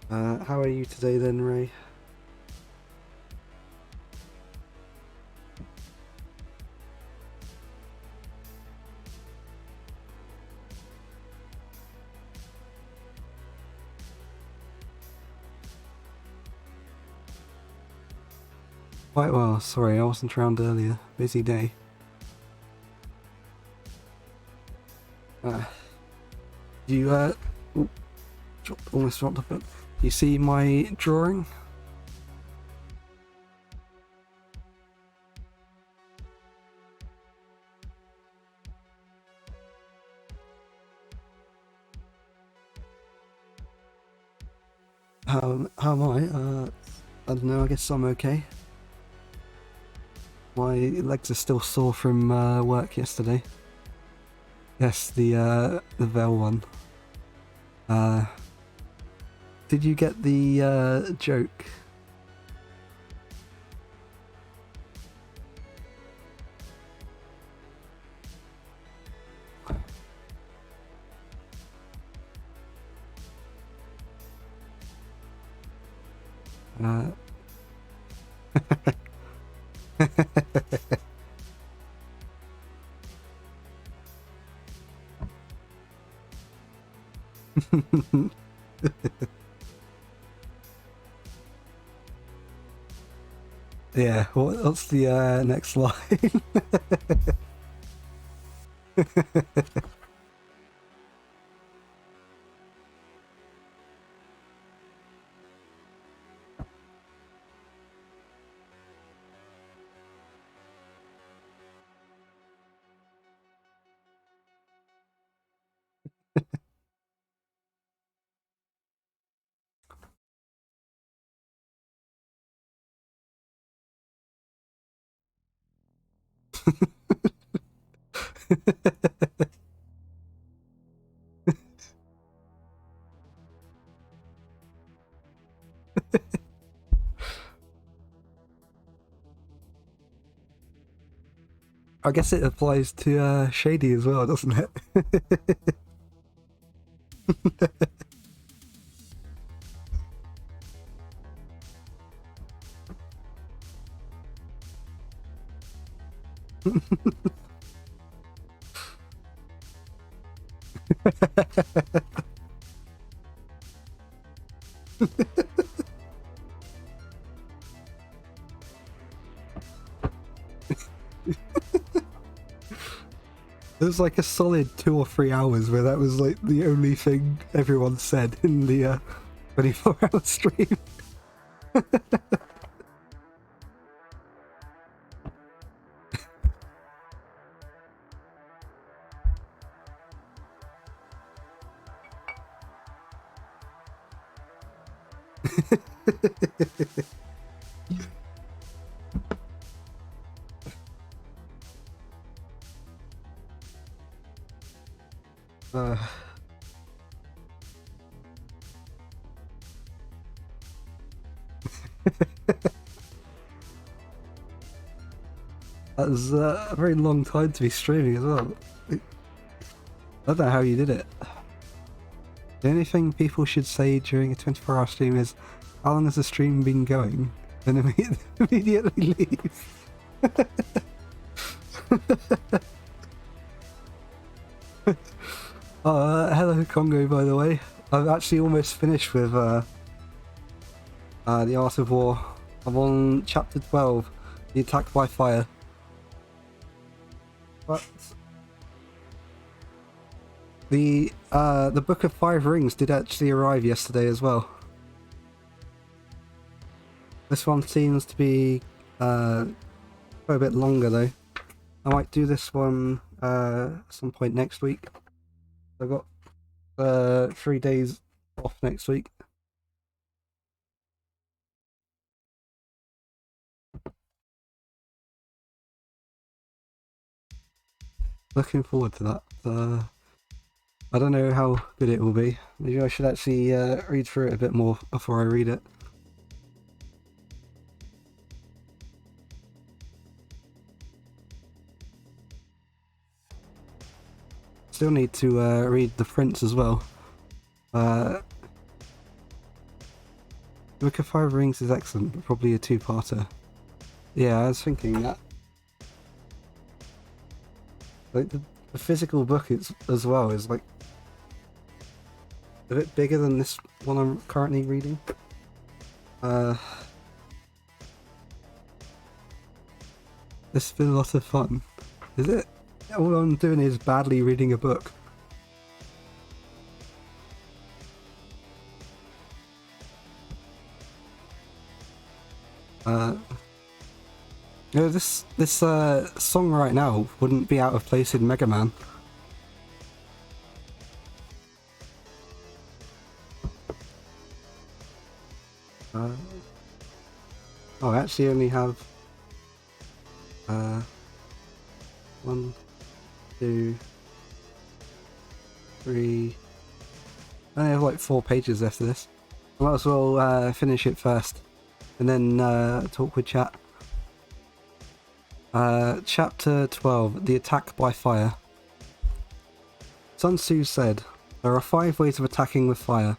How are you today then, Ray? Quite well, sorry I wasn't around earlier. Busy day. You almost dropped the book. You see my drawing? How am I? I don't know, I guess I'm okay. My legs are still sore from work yesterday. Yes, the Vel one. Did you get the joke? Yeah, what's the next line? I guess it applies to Shady as well, doesn't it? It was like a solid 2 or 3 hours where that was like the only thing everyone said in the 24-hour stream. uh, that was a very long time to be streaming as well. I don't know how you did it. The only thing people should say during a 24-hour stream is, how long has the stream been going? Then immediately leave. Hello Congo, by the way. I've actually almost finished with The Art of War. I'm on chapter 12, The Attack by Fire. But the Book of Five Rings did actually arrive yesterday as well. This one seems to be quite a bit longer though. I might do this one some point next week. I've got 3 days off next week. Looking forward to that. I don't know how good it will be. Maybe I should actually read through it a bit more before I read it. Still need to read The Prince as well. Book of Five Rings is excellent, but probably a two-parter. Yeah, I was thinking that. Like the physical book as well is like a bit bigger than this one I'm currently reading. This has been a lot of fun. Is it? All I'm doing is badly reading a book. You know, this song right now wouldn't be out of place in Mega Man. Oh, I actually only have 1, 2, 3. I only have like 4 pages after this. I might as well finish it first, and then talk with chat. Chapter 12: The Attack by Fire. Sun Tzu said, "There are 5 ways of attacking with fire.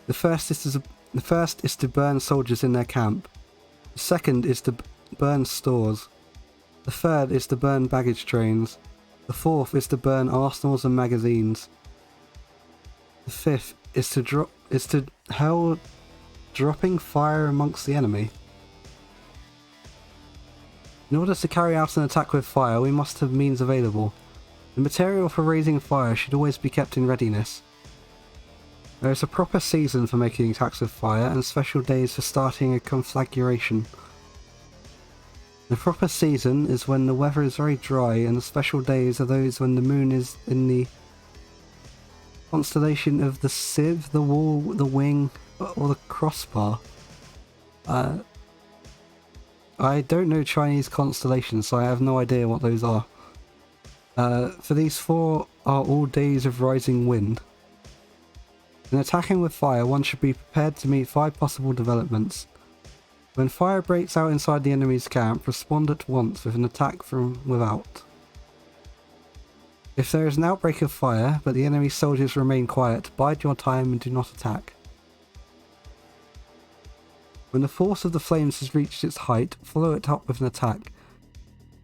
The first is to burn soldiers in their camp. The second is to burn stores. The third is to burn baggage trains. The fourth is to burn arsenals and magazines. The fifth is to hurl dropping fire amongst the enemy. In order to carry out an attack with fire, we must have means available. The material for raising fire should always be kept in readiness. There is a proper season for making attacks with fire and special days for starting a conflagration. The proper season is when the weather is very dry, and the special days are those when the moon is in the constellation of the sieve, the wall, the wing, or the crossbar. I don't know Chinese constellations, so I have no idea what those are. For these 4 are all days of rising wind. In attacking with fire, one should be prepared to meet 5 possible developments. When fire breaks out inside the enemy's camp, respond at once with an attack from without. If there is an outbreak of fire, but the enemy soldiers remain quiet, bide your time and do not attack. When the force of the flames has reached its height, follow it up with an attack,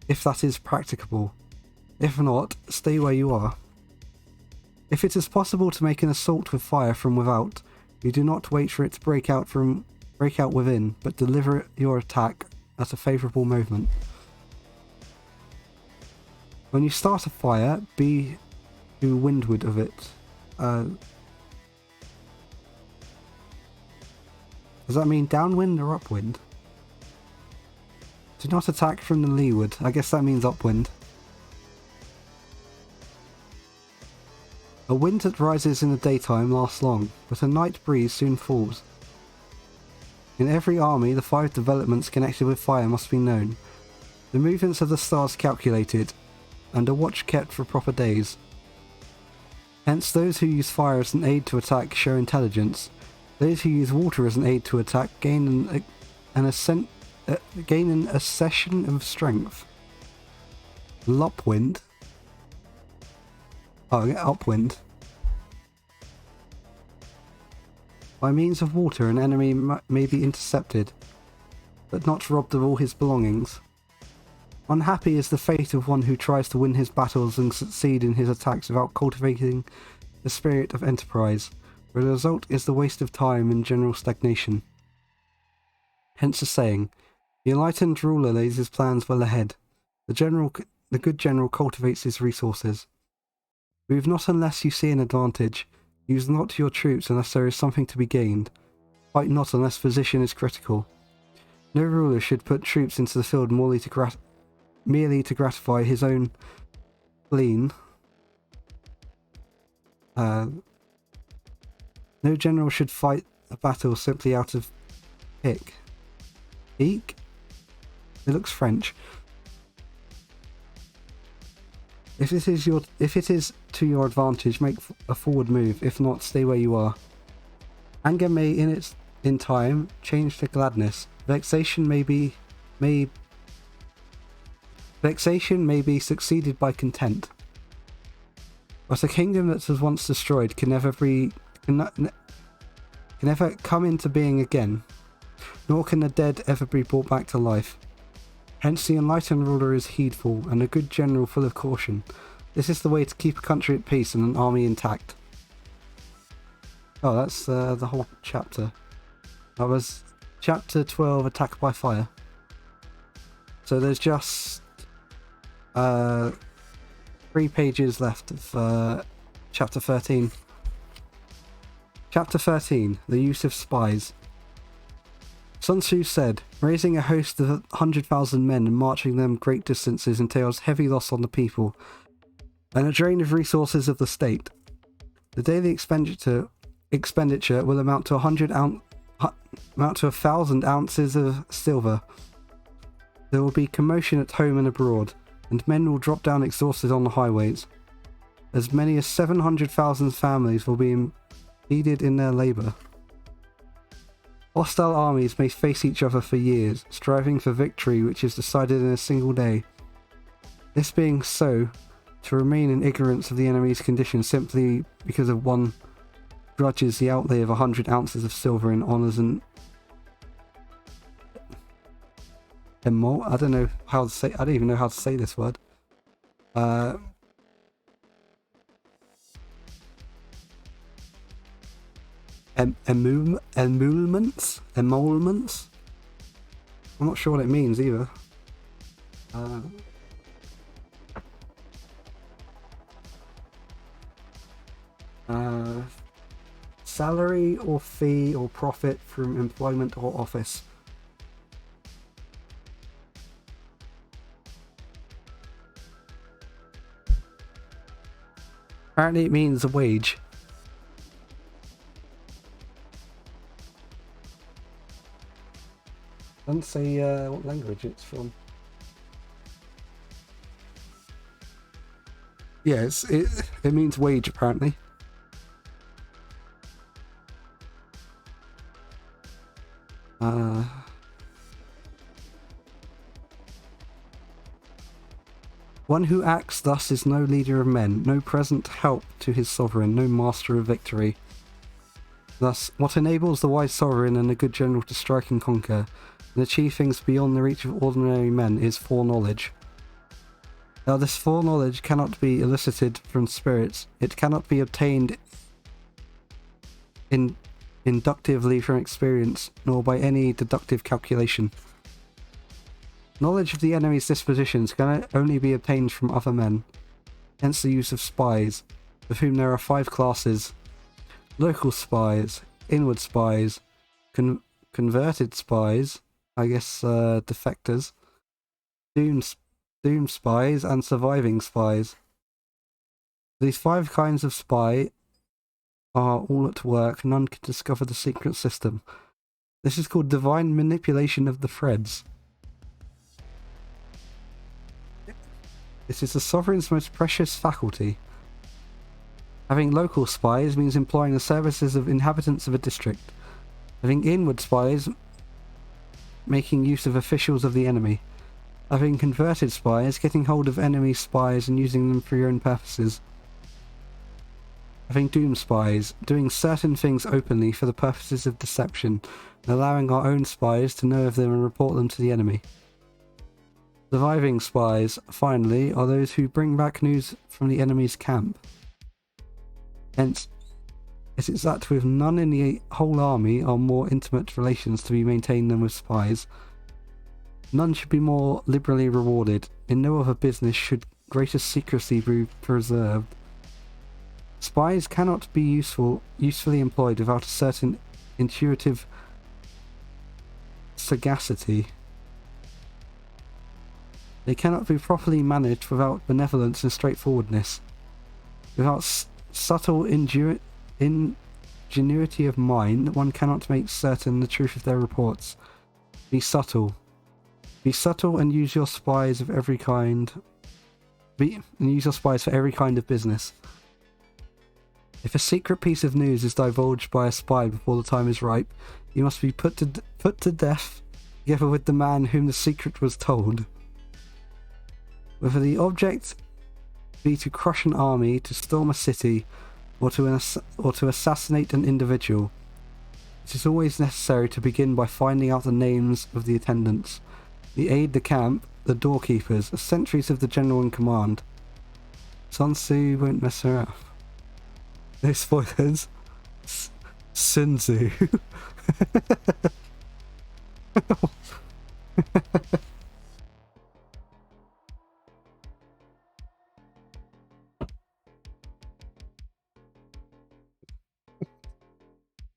if that is practicable. If not, stay where you are. If it is possible to make an assault with fire from without, you do not wait for it to break out within, but deliver your attack at a favourable moment. When you start a fire, be to windward of it. Does that mean downwind or upwind? Do not attack from the leeward. I guess that means upwind. A wind that rises in the daytime lasts long, but a night breeze soon falls. In every army, the 5 developments connected with fire must be known, the movements of the stars calculated, and a watch kept for proper days. Hence, those who use fire as an aid to attack show intelligence. Those who use water as an aid to attack gain an accession of strength. Upwind. Oh, upwind. By means of water, an enemy may be intercepted, but not robbed of all his belongings. Unhappy is the fate of one who tries to win his battles and succeed in his attacks without cultivating the spirit of enterprise, where the result is the waste of time and general stagnation. Hence the saying, the enlightened ruler lays his plans well ahead. The good general cultivates his resources. Move not unless you see an advantage. Use not your troops unless there is something to be gained. Fight not unless position is critical. No ruler should put troops into the field merely to gratify his own spleen. No general should fight a battle simply out of pique. Pique? It looks French. If it is to your advantage, make a forward move. If not, stay where you are. Anger may, in time, change to gladness. Vexation may be succeeded by content. But a kingdom that was once destroyed can never come into being again, nor can the dead ever be brought back to life. Hence the enlightened ruler is heedful, and a good general full of caution. This is the way to keep a country at peace and an army intact. Oh, that's the whole chapter. That was chapter 12, Attack by Fire. So there's just 3 pages left of chapter 13. Chapter 13, The Use of Spies. Sun Tzu said, raising a host of 100,000 men and marching them great distances entails heavy loss on the people, and a drain of resources of the state. The daily expenditure will amount to 1,000 ounces of silver. There will be commotion at home and abroad, and men will drop down exhausted on the highways. As many as 700,000 families will be impeded in their labour. Hostile armies may face each other for years, striving for victory which is decided in a single day. This being so, to remain in ignorance of the enemy's condition simply because of one grudges the outlay of 100 ounces of silver in honours and I don't know how to say. I don't even know how to say this word. Emoluments. I'm not sure what it means either. Salary or fee or profit from employment or office. Apparently it means a wage. Doesn't say what language it's from. Yes, it means wage apparently. One who acts thus is no leader of men, no present help to his sovereign, no master of victory. Thus, what enables the wise sovereign and a good general to strike and conquer, and achieve things beyond the reach of ordinary men, is foreknowledge. Now, this foreknowledge cannot be elicited from spirits. It cannot be obtained inductively from experience, nor by any deductive calculation. Knowledge of the enemy's dispositions can only be obtained from other men, hence the use of spies, of whom there are 5 classes: local spies, inward spies, converted spies, I guess defectors, doom spies, and surviving spies. These 5 kinds of spy are all at work, none can discover the secret system. This is called divine manipulation of the threads. This is the sovereign's most precious faculty. Having local spies means employing the services of inhabitants of a district. Having inward spies, making use of officials of the enemy. Having converted spies, getting hold of enemy spies and using them for your own purposes. Having doom spies, doing certain things openly for the purposes of deception, and allowing our own spies to know of them and report them to the enemy. Surviving spies, finally, are those who bring back news from the enemy's camp. Hence, it is that with none in the whole army are more intimate relations to be maintained than with spies. None should be more liberally rewarded. In no other business should greater secrecy be preserved. Spies cannot be usefully employed without a certain intuitive sagacity. They cannot be properly managed without benevolence and straightforwardness. Without subtle ingenuity of mind, one cannot make certain the truth of their reports. Be subtle. Be subtle and use your spies of every kind. Use your spies for every kind of business. If a secret piece of news is divulged by a spy before the time is ripe, he must be put to death, together with the man whom the secret was told. Whether the object be to crush an army, to storm a city, or to assassinate an individual, it is always necessary to begin by finding out the names of the attendants, the aide-de-camp, the doorkeepers, the sentries of the general in command. Sun Tzu won't mess around. No spoilers. Sun Tzu.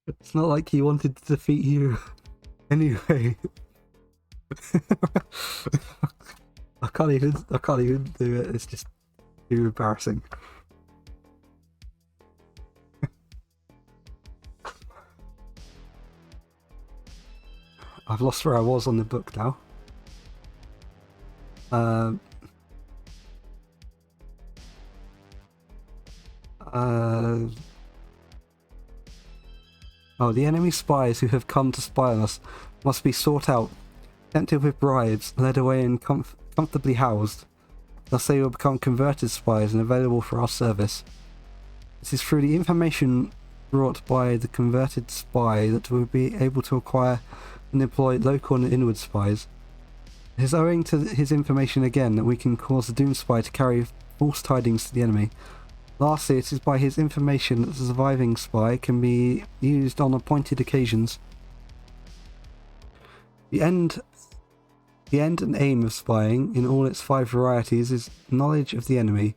It's not like he wanted to defeat you. Anyway. I can't even do it. It's just too embarrassing. I've lost where I was on the book now. Oh, the enemy spies who have come to spy on us must be sought out, tempted with bribes, led away and comfortably housed. Thus they will become converted spies and available for our service. It is through the information brought by the converted spy that we will be able to acquire and employ local and inward spies. It is owing to his information again that we can cause the doom spy to carry false tidings to the enemy. Lastly, it is by his information that the surviving spy can be used on appointed occasions. The end and aim of spying, in all its 5 varieties, is knowledge of the enemy.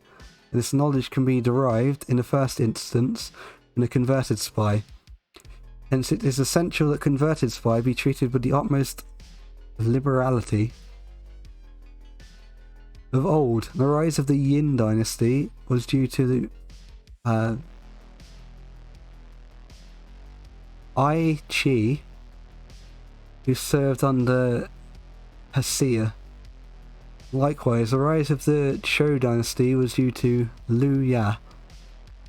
and this knowledge can be derived, in the first instance, in a converted spy. Hence it is essential that converted spy be treated with the utmost liberality. Of old, the rise of the Yin dynasty was due to the Ai Qi, who served under Hsia. Likewise, the rise of the Zhou dynasty was due to Liu Ya,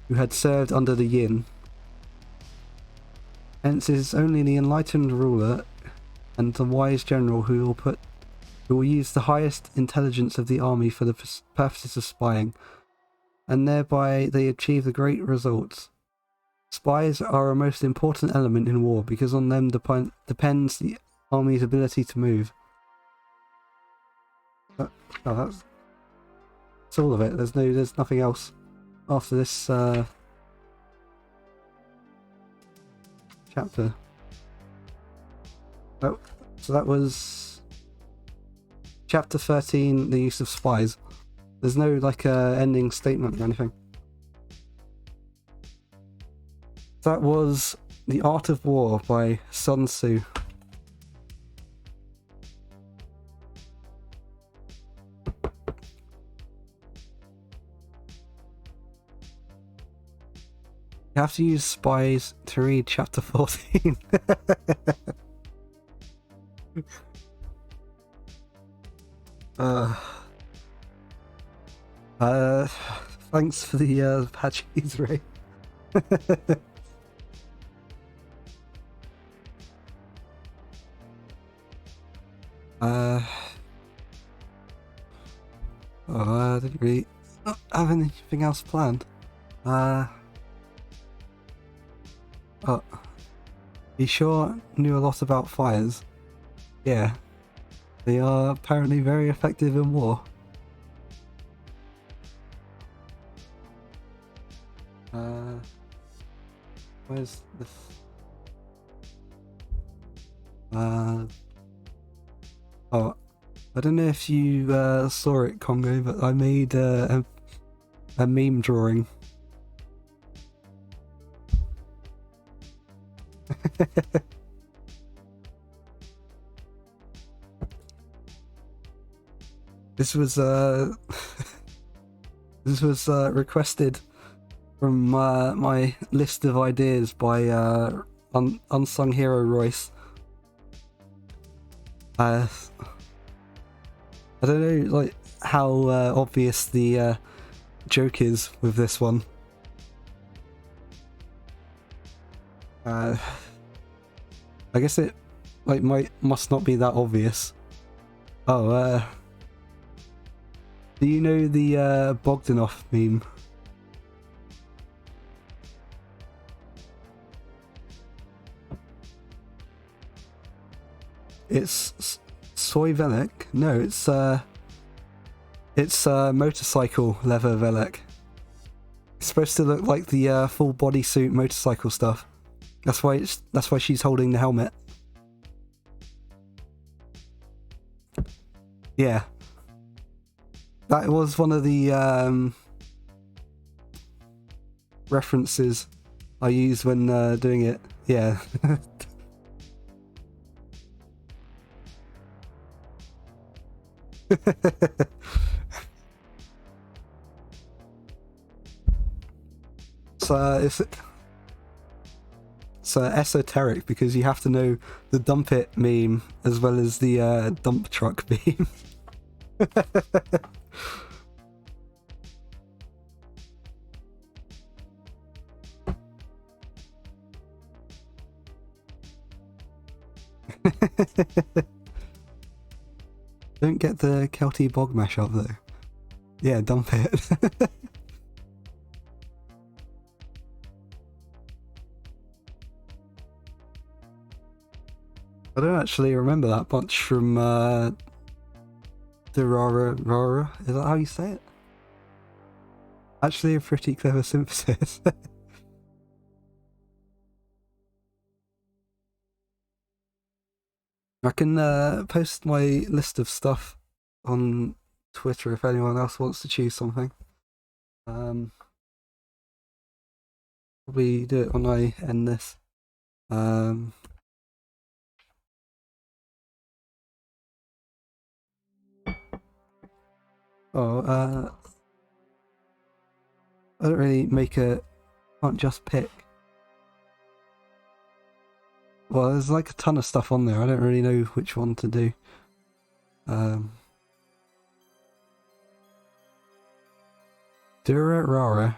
who had served under the Yin. Hence, it is only the enlightened ruler and the wise general who will use the highest intelligence of the army for the purposes of spying, and thereby they achieve the great results. Spies are a most important element in war because on them depends the army's ability to move. That's all of it. There's nothing else after this chapter. Oh, so that was chapter 13, the use of spies. There's no like ending statement or anything. That was The Art of War by Sun Tzu. You have to use spies to read chapter 14. Thanks for the patches, Ray. I didn't really have anything else planned. You sure knew a lot about fires? Yeah. They are apparently very effective in war. Where's this? Oh, I don't know if you saw it, Congo, but I made a meme drawing. This was this was requested from my list of ideas by Unsung Hero Royce. I don't know, like how obvious the joke is with this one. I guess it like must not be that obvious. Oh, do you know the Bogdanov meme? It's Soy Velek? No, it's motorcycle leather Velek. It's supposed to look like the full bodysuit motorcycle stuff. That's why she's holding the helmet. Yeah. That was one of the references I use when doing it. Yeah. It's esoteric because you have to know the dump it meme as well as the dump truck meme. Don't get the Kelty bog mash up though. Yeah, dump it. I don't actually remember that much from Durara. Is that how you say it? Actually a pretty clever synthesis. I can post my list of stuff on Twitter if anyone else wants to choose something. Probably do it when I end this. I don't really can't just pick. Well, there's like a ton of stuff on there. I don't really know which one to do. Durarara.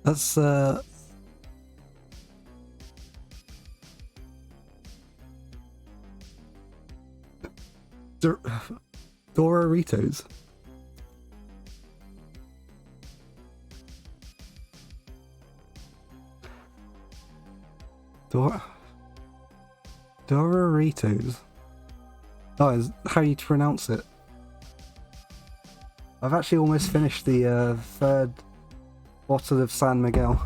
That's Doraritos. Doraritos. Oh, is how you pronounce it. I've actually almost finished the third bottle of San Miguel.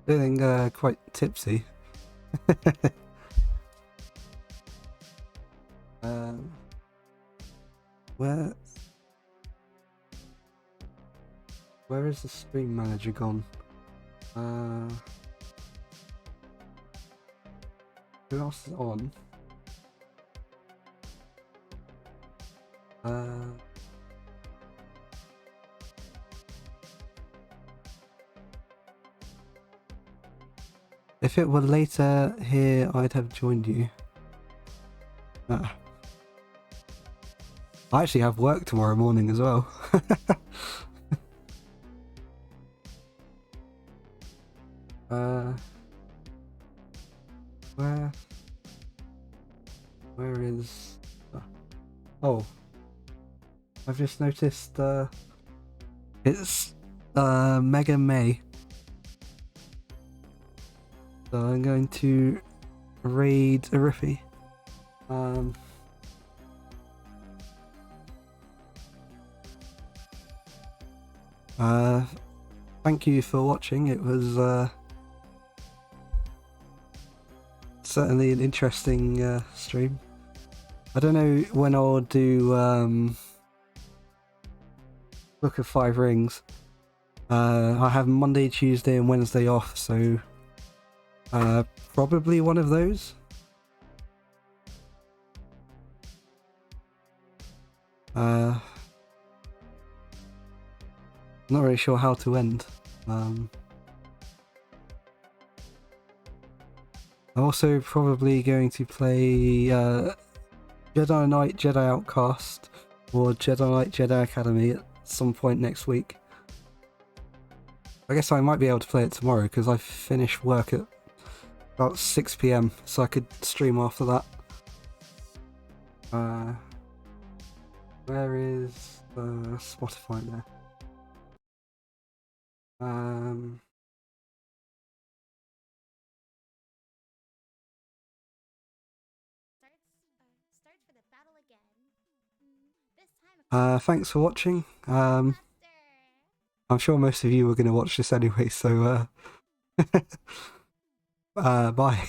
Feeling quite tipsy. Where is the stream manager gone? Who else is on? If it were later here, I'd have joined you. I actually have work tomorrow morning as well. Where is... Oh. I've just noticed, it's, Mega May. So I'm going to raid Arifi. Thank you for watching. It was, certainly an interesting, stream. I don't know when I'll do, Book of Five Rings. I have Monday, Tuesday and Wednesday off, so probably one of those. Not really sure how to end. I'm also probably going to play Jedi Knight, Jedi Outcast, or Jedi Knight, Jedi Academy at some point next week. I guess I might be able to play it tomorrow because I finish work at about 6 PM, so I could stream after that. Where is Spotify there? Thanks for watching. I'm sure most of you were going to watch this anyway, so bye.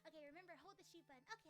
Okay, remember, hold the shoot button. Okay.